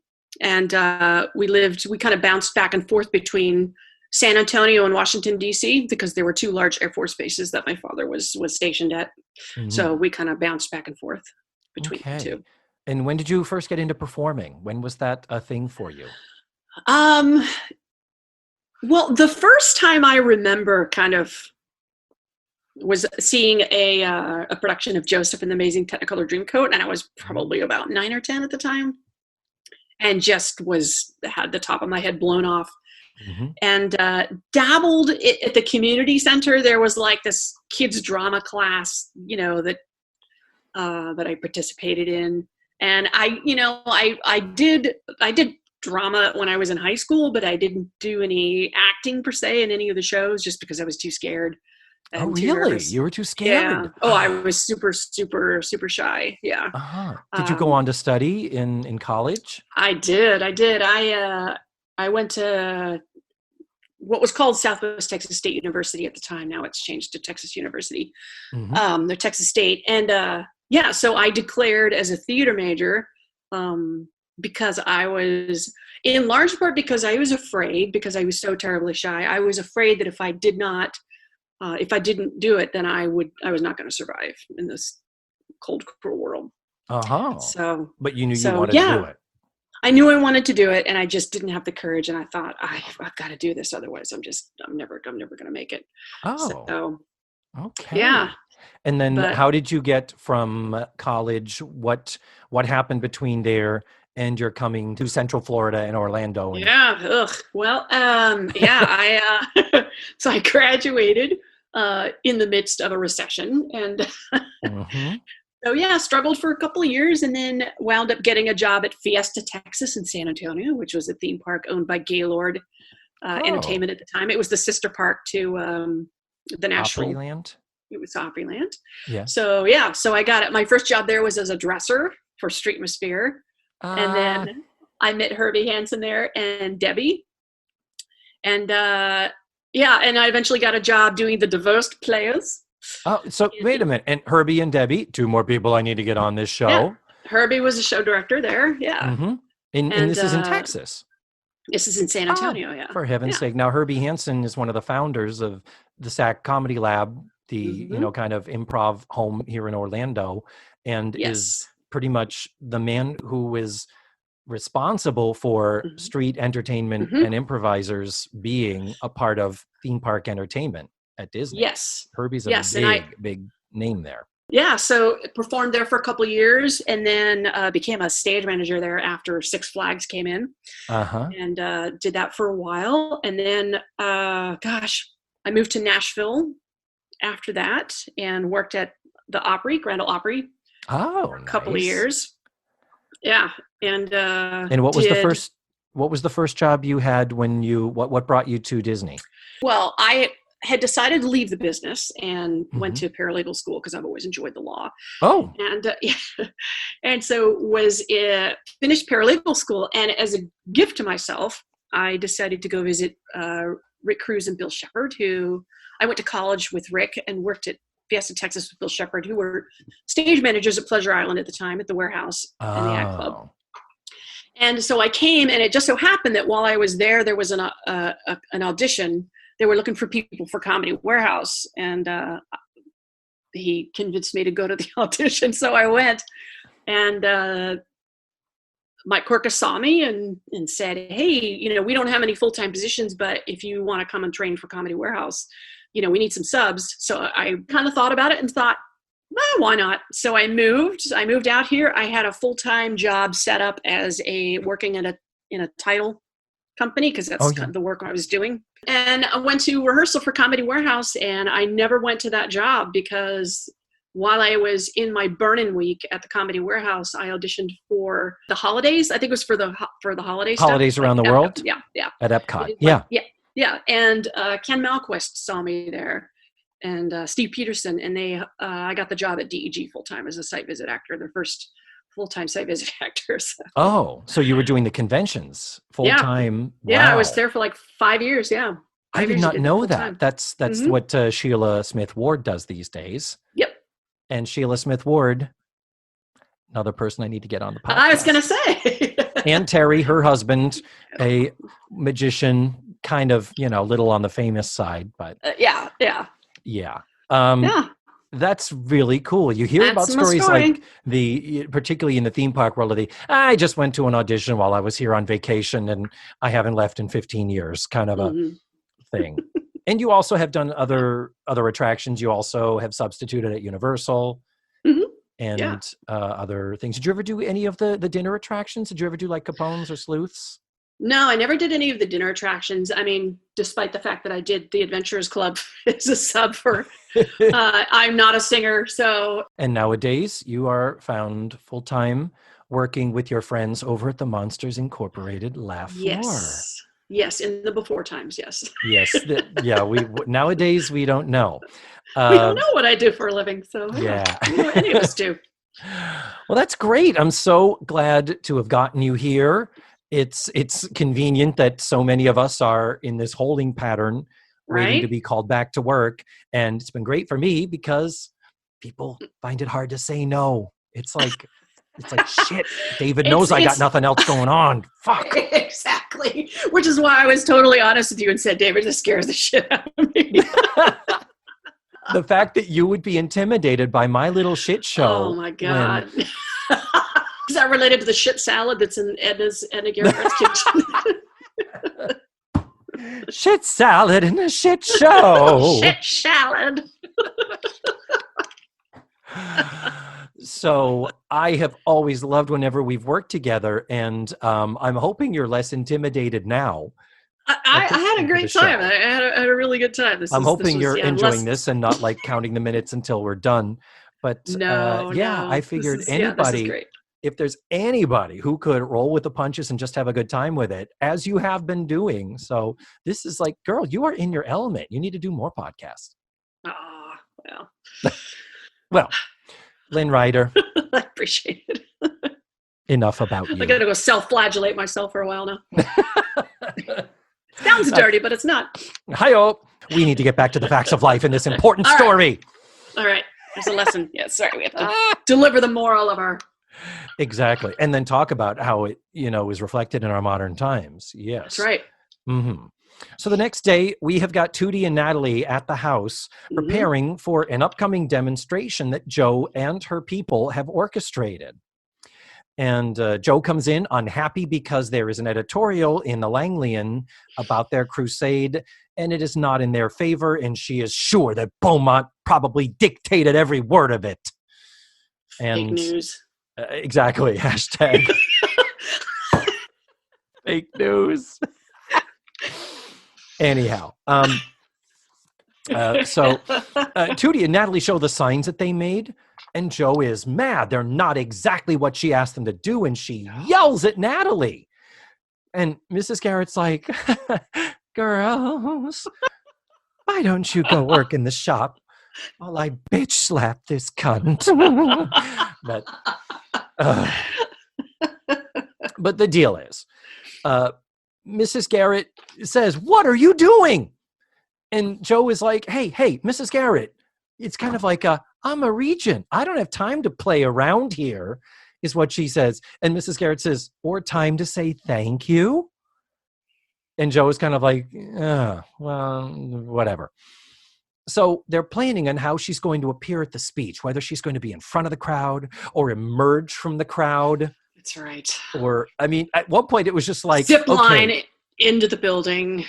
we kind of bounced back and forth between San Antonio and Washington D.C. because there were two large Air Force bases that my father was stationed at. Mhm. So we kind of bounced back and forth between the Okay. two. And when did you first get into performing? When was that a thing for you? Um, well, the first time I remember kind of was seeing a production of Joseph and the Amazing Technicolor Dreamcoat, and I was probably about 9 or 10 at the time, and just had the top of my head blown off. Mhm. And dabbled at the community center. There was like this kids drama class, that I participated in, and I did drama when I was in high school, but I didn't do any acting per se in any of the shows just because I was too scared Oh, and too really? nervous. You were too Yeah. scared? Oh, I was super, super, super shy. Yeah. Uh-huh. Did you go Um, on to study in college? I did. I did. I went to what was called Southwest Texas State University at the time. Now it's changed to Texas University. Mhm. They're Texas State, and yeah. So I declared as a theater major because I was, in large part, because I was afraid, because I was so terribly shy. I was afraid that if I didn't do it, then I was not going to survive in this cold, cruel world. Uh-huh. So, But you knew you so wanted to do yeah, it. I knew I wanted to do it, and I just didn't have the courage. And I thought, I've got to do this, otherwise, I'm never going to make it. Oh, So, yeah, okay. And then but how did you get from college? What happened between there and your coming to Central Florida and Orlando? And yeah, ugh. Well, yeah, so I graduated in the midst of a recession, and Mhm. so yeah, struggled for a couple of years, and then wound up getting a job at Fiesta Texas in San Antonio, which was a theme park owned by Gaylord Oh, Entertainment at the time. It was the sister park to the National. Opryland? It was Opryland. Yeah. So yeah, so I got it. My first job there was as a dresser for Streetmosphere, and Uh, then I met Herbie Hansen there and Debbie, and yeah, and I eventually got a job doing the diverse players. oh, so wait a minute. And Herbie and Debbie, two more people I need to get on this Yeah, show. Herbie was a show director there. Yeah, Mm-hmm. And and this is in Texas. this is in San Oh, Antonio. Yeah, for heaven's yeah. sake. Now, Herbie Hansen is one of the founders of the SAC Comedy Lab, the, Hmm. kind of improv home here in Orlando, and is Yes. pretty much the man who is responsible for Hmm. street entertainment Hmm. and improvisers being a part of theme park entertainment at Disney. Yes. Herbie's a Yes, and I big, big name there. yeah, so performed there for a couple of years, and then became a stage manager there after Six Flags came in, Uh-huh. and did that for a while, and then gosh, I moved to Nashville after that and worked at the Opry, Grand Ole Opry, Oh, for a couple of nice. years. Yeah, and And did what was the first job you had when what brought you to Disney? well. I had decided to leave the business and went Hmm. to paralegal school because I've always enjoyed the law, Oh, and yeah, and so was finished paralegal school. And as a gift to myself, I decided to go visit Rick Cruz and Bill Shepard, who I went to college with Rick and worked at Fiesta Texas with Bill Shepard, who were stage managers at Pleasure Island at the time at the Warehouse and the Ad Club. oh. And so I came, and it just so happened that while I was there was an audition. They were looking for people for Comedy Warehouse, and he convinced me to go to the audition. So I went, and Mike Corcus saw me and said, "Hey, we don't have any full-time positions, but if you want to come and train for Comedy Warehouse, we need some subs." So I kind of thought about it and thought, well, why not? So I moved out here. I had a full-time job set up as working in a title company, because Oh that's yeah. kind of the work I was doing. And I went to rehearsal for Comedy Warehouse, and I never went to that job because while I was in my burn-in week at the Comedy Warehouse, I auditioned for the holidays. I think it was for the holiday stuff, Holidays like around the Epcot. world Yeah, yeah. at They Epcot. did Yeah. yeah. And Ken Malquist saw me there, and Steve Peterson, and I got the job at DEG full time as a site visit actor, their first full time site visit actor. So. Oh, so you were doing the conventions full time? Yeah, Wow. I was there for like 5 years. Yeah, I did not know that. That's Mhm. what Sheila Smith Ward does these days. Yep. And Sheila Smith Ward, another person I need to get on the podcast. I was going to say. And Terry, her husband, a magician, kind of, little on the famous side, but yeah. Yeah. That's really cool. You hear about stories like particularly in the theme park world, I just went to an audition while I was here on vacation and I haven't left in 15 years kind of a thing. And you also have done other attractions. You also have substituted at Universal and other things. Did you ever do any of the dinner attractions? Did you ever do like Capone's or Sleuths? No, I never did any of the dinner attractions. I mean, despite the fact that I did the Adventurers Club as a sub for, I'm not a singer, so. And nowadays, you are found full-time working with your friends over at the Monsters Incorporated Laugh Floor. Yes, in the before times, yes. Yes, nowadays we don't know. We don't know what I do for a living, so yeah. We don't know any of us do. Well, that's great. I'm so glad to have gotten you here. It's convenient that so many of us are in this holding pattern, waiting to be called back to work. And it's been great for me because people find it hard to say no. It's like shit. David knows I got nothing else going on. Fuck. Exactly. Which is why I was totally honest with you and said, David, this scares the shit out of me. The fact that you would be intimidated by my little shit show. Oh my God. Is that related to the shit salad that's in Edna Garrett's kitchen? Shit salad in a shit show. Shit salad. So I have always loved whenever we've worked together, and I'm hoping you're less intimidated now. I had a great time. I had a really good time. I'm hoping you're enjoying this and not like counting the minutes until we're done. But no. I figured anybody, if there's anybody who could roll with the punches and just have a good time with it, as you have been doing. So this is like, girl, you are in your element. You need to do more podcasts. Well. Well, Lynne Ryder. I appreciate it. Enough about you. I got to go self-flagellate myself for a while now. Sounds dirty, but it's not. Hi-oh. We need to get back to the facts of life in this important story. All right. There's a lesson. Yeah, sorry. We have to deliver the moral of our... Exactly. And then talk about how it, is reflected in our modern times. Yes. That's right. Mm-hmm. So the next day, we have got Tootie and Natalie at the house preparing for an upcoming demonstration that Joe and her people have orchestrated. And Joe comes in unhappy because there is an editorial in the Langlian about their crusade, and it is not in their favor, and she is sure that Beaumont probably dictated every word of it. And fake news. Exactly. Hashtag fake news. Anyhow, so Tootie and Natalie show the signs that they made, and Joe is mad. They're not exactly what she asked them to do, and she yells at Natalie. And Mrs. Garrett's like, girls, why don't you go work in the shop while I bitch slap this cunt? But the deal is, Mrs. Garrett says, what are you doing? And Joe is like, hey, Mrs. Garrett, it's kind of like I'm a regent. I don't have time to play around here, is what she says. And Mrs. Garrett says, or time to say thank you? And Joe is kind of like, well, whatever. So they're planning on how she's going to appear at the speech, whether she's going to be in front of the crowd or emerge from the crowd. That's right. Or, I mean, at one point it was just like... Zip line into the building.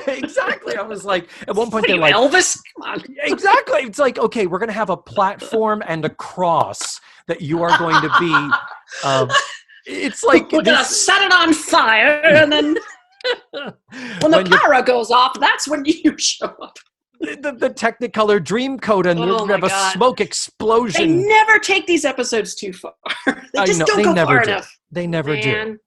Exactly. I was like, at one point they're like... Elvis? Come on. Exactly. It's like, okay, we're going to have a platform and a cross that you are going to be... it's like... We're going to set it on fire, and then when the pyro goes off, that's when you show up. The Technicolor Dreamcoat, and you have a smoke explosion. They never take these episodes too far. They just don't go far enough. They never do.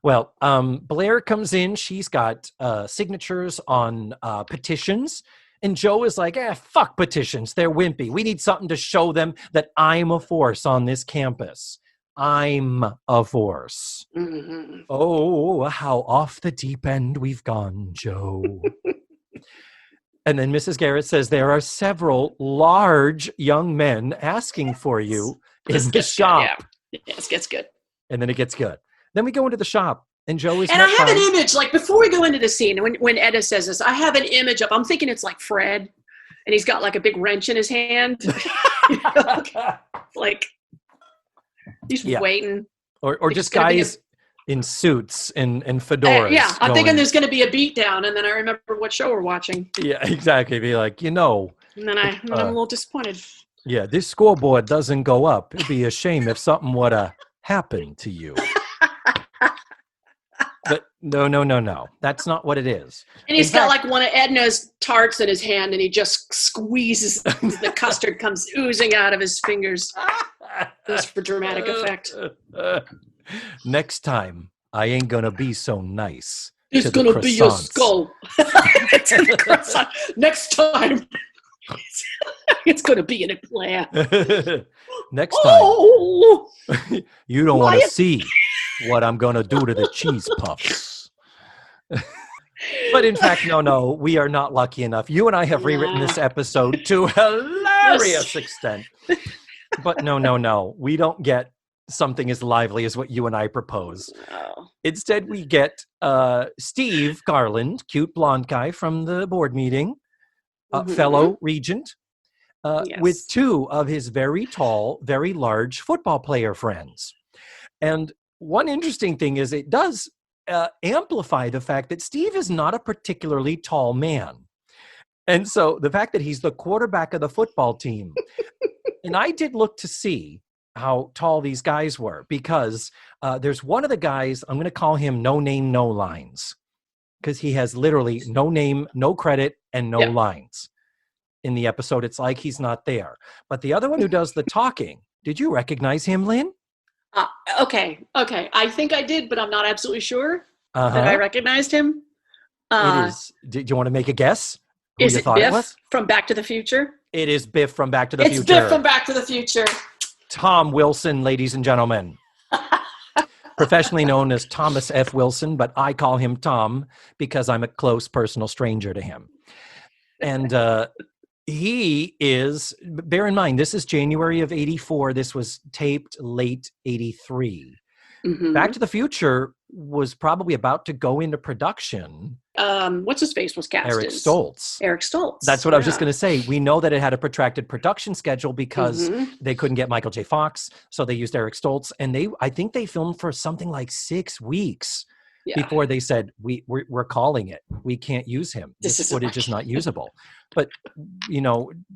Well, Blair comes in. She's got signatures on petitions. And Joe is like, fuck petitions. They're wimpy. We need something to show them that I'm a force on this campus. I'm a force. Mm-hmm. Oh, how off the deep end we've gone, Joe. And then Mrs. Garrett says, there are several large young men asking for you in the shop. Yeah. Yes, gets good. And then it gets good. Then we go into the shop. And Joe is. And I have an image, like before we go into the scene, when Edda says this, I have an image up. I'm thinking it's like Fred, and he's got like a big wrench in his hand. like he's waiting. Or just guys in suits and fedoras. Yeah, I'm thinking there's going to be a beatdown, and then I remember what show we're watching. Yeah, exactly. Be like, And then I'm a little disappointed. Yeah, this scoreboard doesn't go up. It'd be a shame if something would have happened to you. But no. That's not what it is. And he's got like one of Edna's tarts in his hand, and he just squeezes the custard comes oozing out of his fingers. Just for dramatic effect. Next time, I ain't gonna be so nice. It's gonna be your skull. Next time, it's gonna be in a plan. Next time, you don't want to see what I'm going to do to the cheese puffs. But in fact, no, we are not lucky enough. You and I have rewritten this episode to hilarious extent. But no, we don't get something as lively as what you and I propose. No. Instead, we get Steve Garland, cute blonde guy from the board meeting, fellow regent, with two of his very tall, very large football player friends. And one interesting thing is it does amplify the fact that Steve is not a particularly tall man. And so the fact that he's the quarterback of the football team, and I did look to see how tall these guys were, because there's one of the guys, I'm going to call him No Name, No Lines, because he has literally no name, no credit, and no lines. In the episode, it's like he's not there. But the other one who does the talking, did you recognize him, Lynn? Okay. I think I did, but I'm not absolutely sure that I recognized him. It is. Do you want to make a guess? Is it Biff from Back to the Future? It is Biff from Back to the Future. It's Biff from Back to the Future. Tom Wilson, ladies and gentlemen. Professionally known as Thomas F. Wilson, but I call him Tom because I'm a close personal stranger to him. And he is, bear in mind, this is January of 84. This was taped late 83. Mm-hmm. Back to the Future was probably about to go into production. What's his face was cast? Eric Stoltz. Eric Stoltz. That's what I was just going to say. We know that it had a protracted production schedule because they couldn't get Michael J. Fox, so they used Eric Stoltz. And I think they filmed for something like 6 weeks before they said, we're calling it. We can't use him. This footage is not usable. But,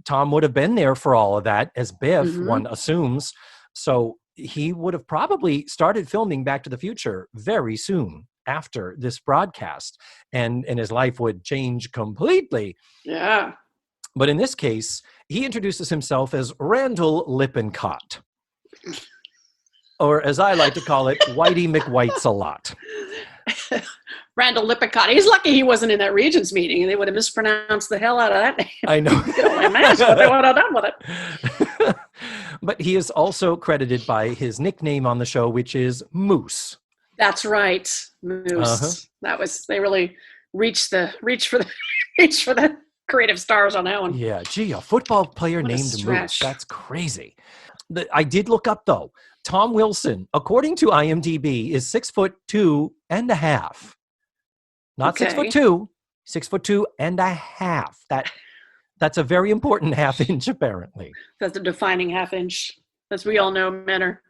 Tom would have been there for all of that as Biff, one assumes. So he would have probably started filming Back to the Future very soon after this broadcast, and his life would change completely. Yeah. But in this case, he introduces himself as Randall Lippincott, or as I like to call it, Whitey McWhite's-a-lot. Randall Lippincott. He's lucky he wasn't in that Regents meeting, and they would have mispronounced the hell out of that name. I know. You don't imagine what they would have done with it. But he is also credited by his nickname on the show, which is Moose. That's right, Moose. That was, they really reached for the creative stars on that one. Yeah, gee, a football player named Moose. That's crazy. I did look up though. Tom Wilson, according to IMDb, is 6'2.5". Not 6'2", 6'2.5". That's a very important half inch, apparently. That's a defining half inch. As we all know, men are,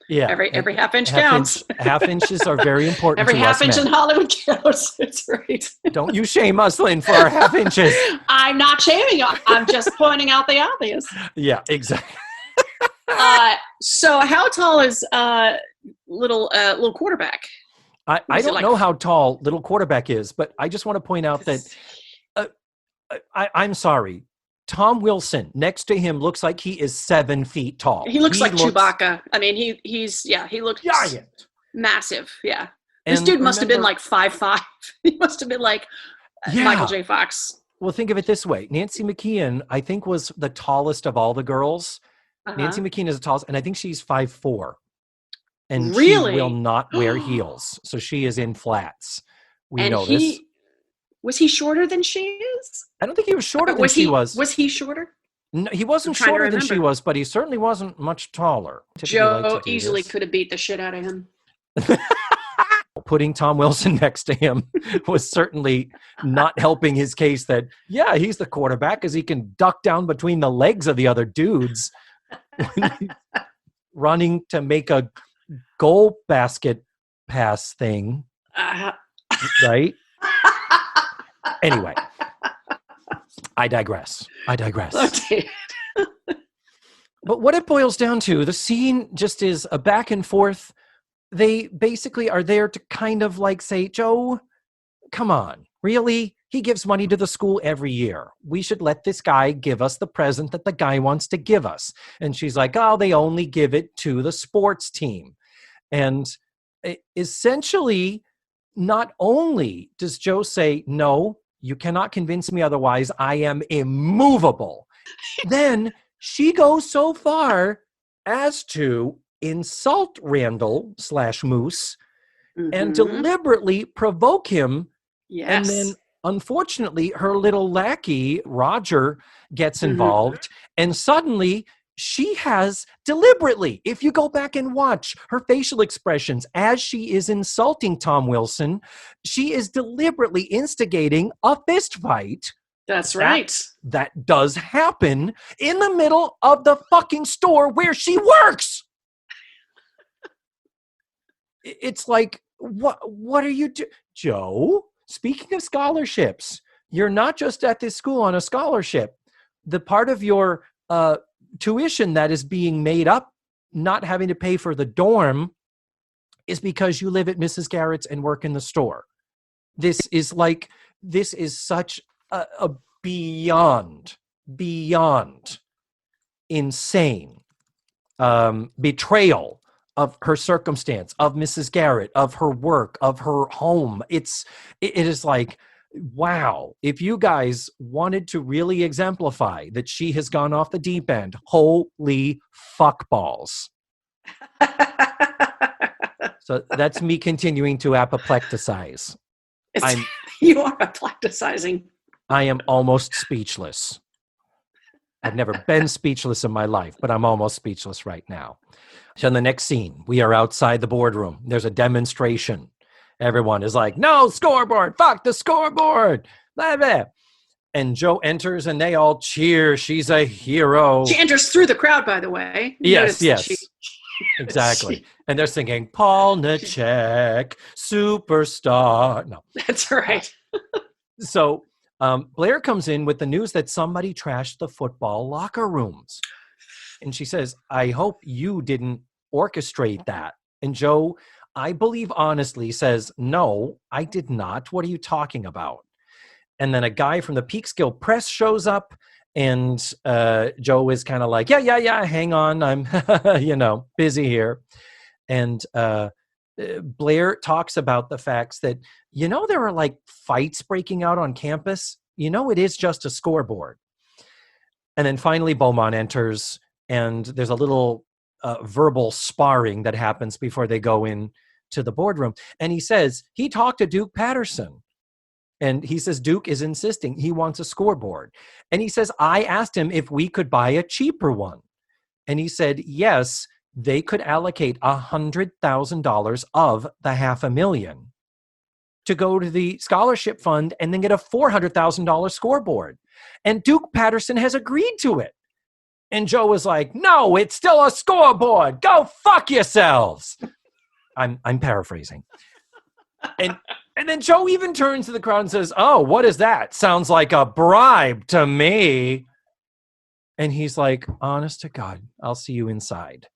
yeah. Every half inch counts. Half inches are very important. Every half inch in Hollywood counts. That's right. Don't you shame us, Lynn, for our half inches. I'm not shaming you. I'm just pointing out the obvious. Yeah, exactly. So how tall is little quarterback? I don't know how tall little quarterback is, but I just want to point out that I'm sorry. Tom Wilson next to him looks like he is 7 feet tall. He looks like Chewbacca. I mean, he looks giant. Massive. Yeah. This And dude must have been remember, like 5'5". He must have been like Michael yeah. J. Fox. Well, think of it this way. Nancy McKeon, I think, was the tallest of all the girls. Nancy Uh-huh. McKeon is the tallest, and I think she's 5'4", and she will Really? not wear heels. So she is in flats. We And know this. he was he shorter than she is? I don't think he was shorter than Was she he was. was he shorter? No, he I'm wasn't trying to shorter than she remember. was, but he certainly wasn't much taller. Typically like to Joe do easily this. could have beat the shit out of him. Putting Tom Wilson next to him was certainly not helping his case that, yeah, he's the quarterback because he can duck down between the legs of the other dudes when he's running to make a goal basket pass thing, Uh, right? Anyway, I digress. okay. But what it boils down to, the scene just is a back and forth. They basically are there to kind of like say, Joe, come on, really? He gives money to the school every year. We should let this guy give us the present that the guy wants to give us. And she's like, oh, they only give it to the sports team. And essentially, not only does Joe say, no, you cannot convince me otherwise, I am immovable. Then she goes so far as to insult Randall / Moose and Mm-hmm. deliberately provoke him. And then, Yes. unfortunately, her little lackey, Roger, gets Mm-hmm. involved. And suddenly, she has deliberately, if you go back and watch her facial expressions as she is insulting Tom Wilson, she is deliberately instigating a fist fight. That's right. That does happen in the middle of the fucking store where she works. It's like, what are you doing? Joe, speaking of scholarships, you're not just at this school on a scholarship. The part of your tuition that is being made up, not having to pay for the dorm, is because you live at Mrs. Garrett's and work in the store. This is such a beyond insane betrayal of her circumstance, of Mrs. Garrett, of her work, of her home. It is like, wow, if you guys wanted to really exemplify that she has gone off the deep end, holy fuck balls. So that's me continuing to apoplecticize. You are apoplecticizing. I am almost speechless. I've never been speechless in my life, but I'm almost speechless right now. So in the next scene, we are outside the boardroom. There's a demonstration. Everyone is like, no scoreboard, fuck the scoreboard, blah, blah. And Joe enters and they all cheer. She's a hero. She enters through the crowd, by the way. Yes. Exactly. And they're singing, Paul Necek, superstar. No. That's right. So Blair comes in with the news that somebody trashed the football locker rooms. And she says, I hope you didn't orchestrate that. And Joe, I believe honestly, says, no, I did not. What are you talking about? And then a guy from the Peekskill Press shows up, and Joe is kind of like, yeah, hang on. I'm, busy here. And Blair talks about the facts that, there are like fights breaking out on campus. It is just a scoreboard. And then finally Beaumont enters, and there's a little verbal sparring that happens before they go in to the boardroom. And he says, he talked to Duke Patterson. And he says, Duke is insisting he wants a scoreboard. And he says, I asked him if we could buy a cheaper one. And he said, yes, they could allocate $100,000 of the $500,000 to go to the scholarship fund and then get a $400,000 scoreboard. And Duke Patterson has agreed to it. And Joe was like, no, it's still a scoreboard. Go fuck yourselves. I'm paraphrasing. And then Joe even turns to the crowd and says, oh, what is that? Sounds like a bribe to me. And he's like, honest to God, I'll see you inside.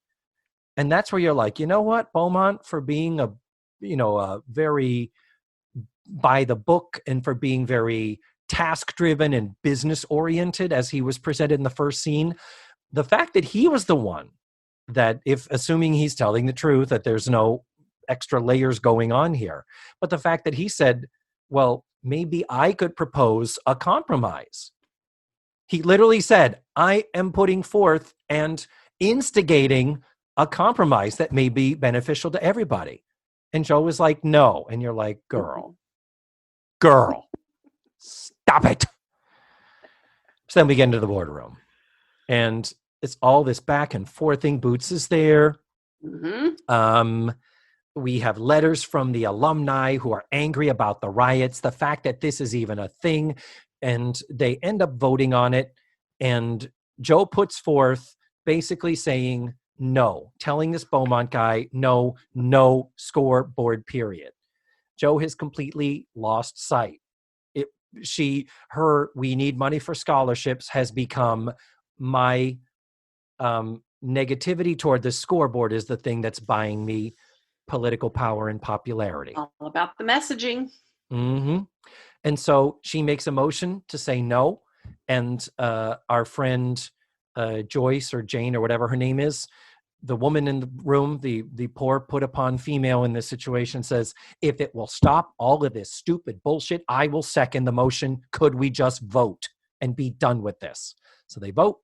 And that's where you're like, you know what, Beaumont, for being a very by the book and for being very task driven and business oriented as he was presented in the first scene, the fact that he was the one that, if assuming he's telling the truth, that there's no extra layers going on here. But the fact that he said, well, maybe I could propose a compromise. He literally said, I am putting forth and instigating a compromise that may be beneficial to everybody. And Joe was like, no. And you're like, girl, stop it. So then we get into the boardroom. And it's all this back and forth thing. Boots is there. Mm-hmm. We have letters from the alumni who are angry about the riots, the fact that this is even a thing. And they end up voting on it. And Joe puts forth basically saying, no, telling this Beaumont guy, no scoreboard, period. Joe has completely lost sight. We need money for scholarships has become my negativity toward the scoreboard is the thing that's buying me political power and popularity. All about the messaging. Mm-hmm. And so she makes a motion to say no. And our friend Joyce or Jane or whatever her name is, the woman in the room, the poor put upon female in this situation, says, if it will stop all of this stupid bullshit, I will second the motion. Could we just vote and be done with this? So they vote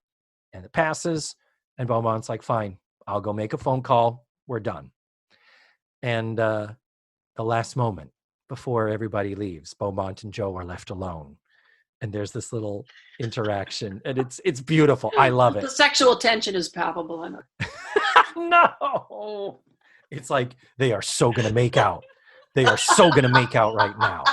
and it passes. And Beaumont's like, fine, I'll go make a phone call. We're done. And the last moment before everybody leaves, Beaumont and Joe are left alone. And there's this little interaction, and it's beautiful. I love it. The sexual tension is palpable. I know. No, it's like they are so gonna make out. They are so gonna make out right now.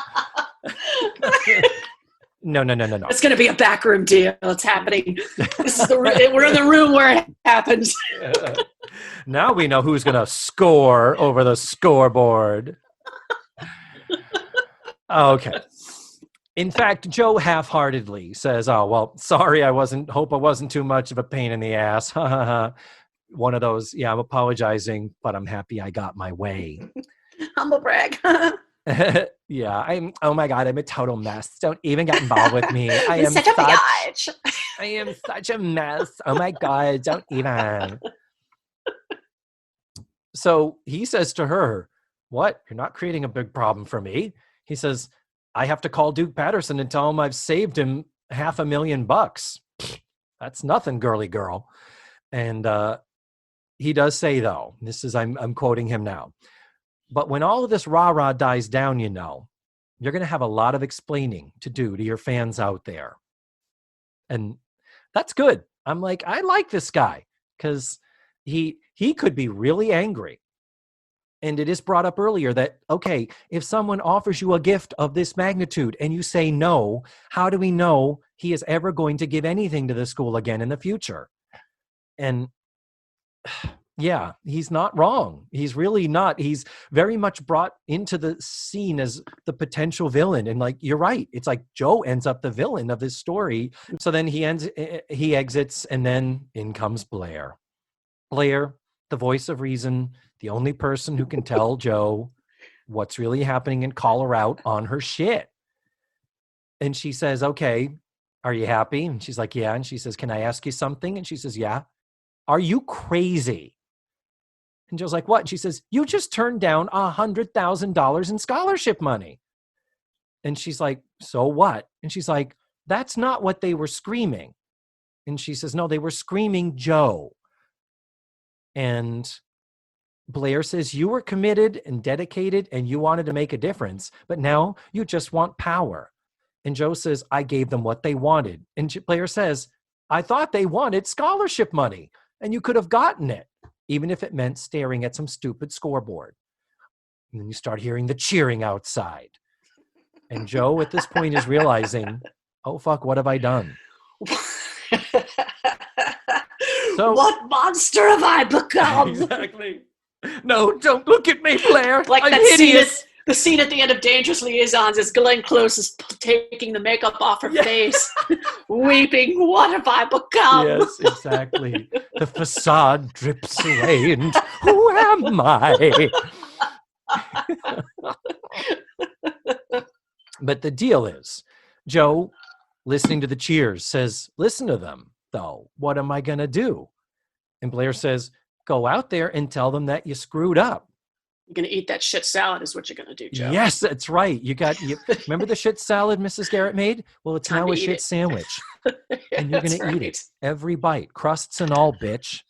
No. It's going to be a backroom deal. It's happening. We're in the room where it happens. Now we know who's gonna score over the scoreboard. Okay. In fact, Joe half-heartedly says, oh, well, sorry, hope I wasn't too much of a pain in the ass. One of those, yeah, I'm apologizing, but I'm happy I got my way. Humble brag. Yeah, oh my God, I'm a total mess. Don't even get involved with me. I am such a mess. Oh my God, don't even. So he says to her, what? You're not creating a big problem for me. He says, I have to call Duke Patterson and tell him I've saved him $500,000. That's nothing, girly girl. And he does say, though, I'm quoting him now, but when all of this rah-rah dies down, you're going to have a lot of explaining to do to your fans out there. And that's good. I'm like, I like this guy because he could be really angry. And it is brought up earlier that, okay, if someone offers you a gift of this magnitude and you say no, how do we know he is ever going to give anything to the school again in the future? And yeah, he's not wrong. He's really not. He's very much brought into the scene as the potential villain. And like, you're right. It's like Joe ends up the villain of this story. So then he exits, and then in comes Blair. Blair, the voice of reason, the only person who can tell Joe what's really happening and call her out on her shit. And she says, okay, are you happy? And she's like, yeah. And she says, can I ask you something? And she says, yeah. Are you crazy? And Joe's like, what? And she says, you just turned down $100,000 in scholarship money. And she's like, so what? And she's like, that's not what they were screaming. And she says, no, they were screaming Joe. And Blair says, you were committed and dedicated and you wanted to make a difference, but now you just want power. And Joe says, I gave them what they wanted. And Blair says, I thought they wanted scholarship money and you could have gotten it, even if it meant staring at some stupid scoreboard. And then you start hearing the cheering outside. And Joe at this point is realizing, oh, fuck, what have I done? So, what monster have I become? Exactly. No, don't look at me, Blair. Like I'm that hideous. the scene at the end of Dangerous Liaisons is Glenn Close is taking the makeup off her face, weeping. What have I become? Yes, exactly. The facade drips away, and who am I? But the deal is, Joe, listening to the cheers, says, listen to them, though. What am I going to do? And Blair says, go out there and tell them that you screwed up. You're going to eat that shit salad is what you're going to do, Joe. Yes, that's right. You remember the shit salad Mrs. Garrett made? Well, it's Time now to a eat shit it. sandwich. Yeah, And you're going to eat it. Every bite. Crusts and all, bitch.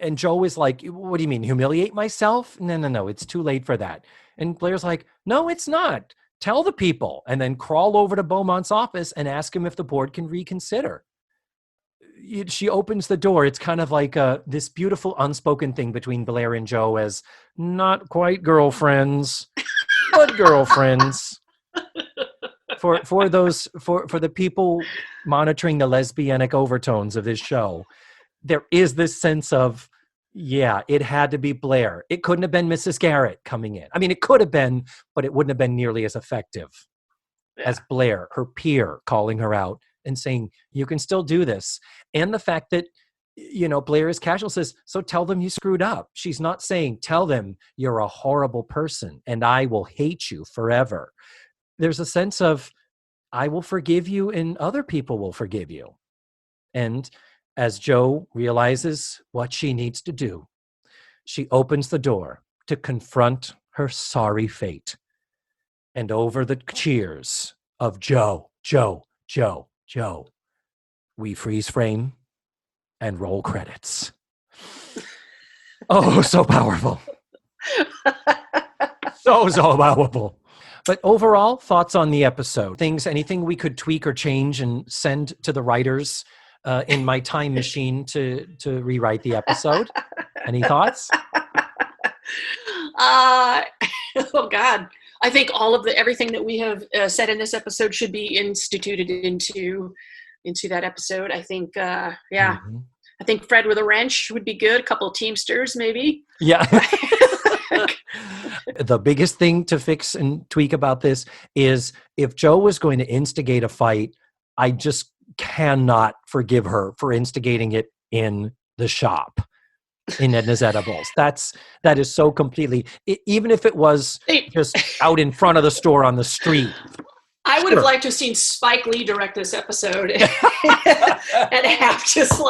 And Joe is like, what do you mean, humiliate myself? No, it's too late for that. And Blair's like, no, it's not. Tell the people. And then crawl over to Beaumont's office and ask him if the board can reconsider. She opens the door. It's kind of like this beautiful unspoken thing between Blair and Joe as not quite girlfriends, but girlfriends. For the people monitoring the lesbianic overtones of this show, there is this sense of, yeah, it had to be Blair. It couldn't have been Mrs. Garrett coming in. I mean, it could have been, but it wouldn't have been nearly as effective as Blair, her peer, calling her out and saying, you can still do this. And the fact that, Blair is casual, says, so tell them you screwed up. She's not saying, tell them you're a horrible person and I will hate you forever. There's a sense of, I will forgive you and other people will forgive you. And as Joe realizes what she needs to do, she opens the door to confront her sorry fate. And over the cheers of Joe, Joe, Joe, Joe, we freeze frame and roll credits. Oh, so powerful. So powerful. But overall, thoughts on the episode? Anything we could tweak or change and send to the writers in my time machine to rewrite the episode? Any thoughts? Oh God. I think everything that we have said in this episode should be instituted into that episode. I think, Mm-hmm. I think Fred with a wrench would be good. A couple of Teamsters, maybe. Yeah. The biggest thing to fix and tweak about this is if Joe was going to instigate a fight, I just cannot forgive her for instigating it in the shop. In Edna's Edibles. That is so completely, even if it was just out in front of the store on the street. I would have liked to have seen Spike Lee direct this episode and have just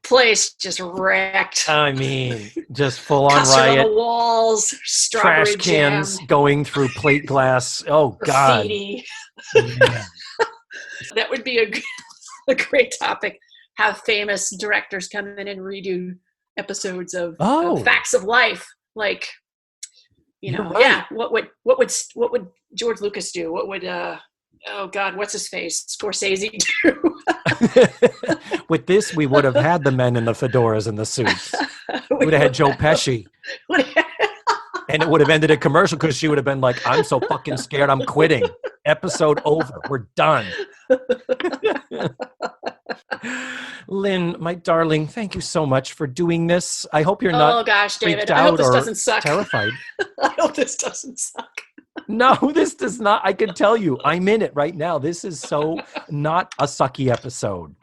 place just wrecked. I mean, just full on Custard riot. on the walls, strawberry trash cans jam, going through plate glass. Oh God. graffiti. That would be a great topic. Have famous directors come in and redo episodes of Facts of Life, right. Yeah. What would George Lucas do? What would what's his face, Scorsese do? With this, we would have had the men in the fedoras and the suits. We would have had Joe Pesci, and it would have ended a commercial because she would have been like, "I'm so fucking scared, I'm quitting. Episode over. We're done." Lynn, my darling, thank you so much for doing this. I hope you're not David. I hope this doesn't suck. Terrified. I hope this doesn't suck. No, this does not. I can tell you, I'm in it right now. This is so not a sucky episode.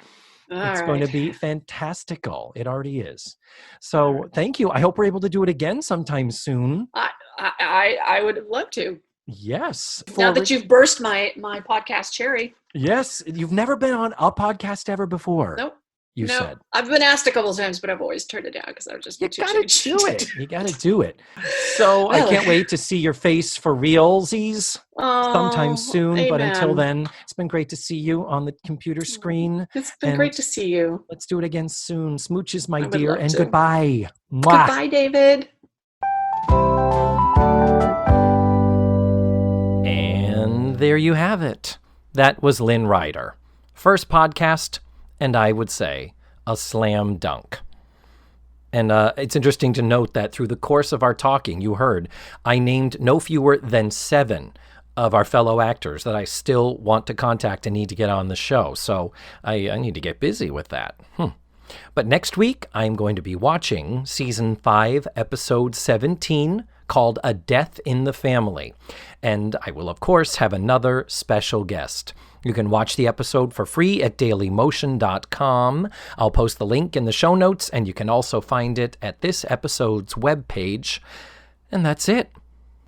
It's going to be fantastical. It already is. So thank you. I hope we're able to do it again sometime soon. I would love to. Yes. Now that you've burst my podcast cherry. Yes. You've never been on a podcast ever before. Nope. You said. I've been asked a couple of times, but I've always turned it down because I was just You gotta do it. You gotta do it. So I can't wait to see your face for realsies sometime soon. Amen. But until then, it's been great to see you on the computer screen. It's been great to see you. Let's do it again soon. Smooches, my dear, and goodbye. Mwah. Goodbye, David. And there you have it. That was Lynne Ryder. First podcast, and I would say a slam dunk. And it's interesting to note that through the course of our talking, you heard, I named no fewer than 7 of our fellow actors that I still want to contact and need to get on the show. So I need to get busy with that. But next week, I'm going to be watching Season 5, Episode 17, called A Death in the Family. And I will, of course, have another special guest. You can watch the episode for free at dailymotion.com. I'll post the link in the show notes, and you can also find it at this episode's webpage. And that's it.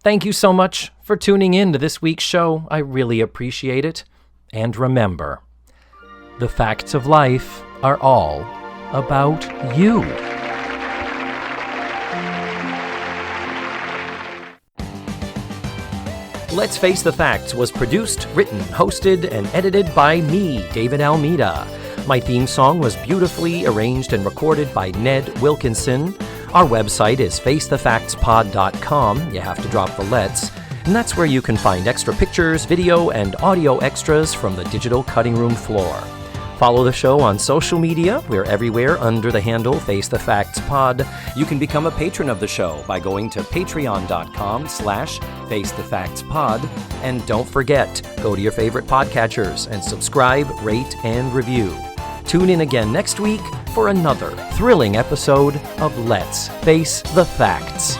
Thank you so much for tuning in to this week's show. I really appreciate it. And remember, the facts of life are all about you. Let's Face the Facts was produced, written, hosted, and edited by me, David Almeida. My theme song was beautifully arranged and recorded by Ned Wilkinson. Our website is facethefactspod.com. You have to drop the let's. And that's where you can find extra pictures, video, and audio extras from the digital cutting room floor. Follow the show on social media. We're everywhere under the handle Face the Facts Pod. You can become a patron of the show by going to patreon.com/FaceTheFactsPod. And don't forget, go to your favorite podcatchers and subscribe, rate, and review. Tune in again next week for another thrilling episode of Let's Face the Facts.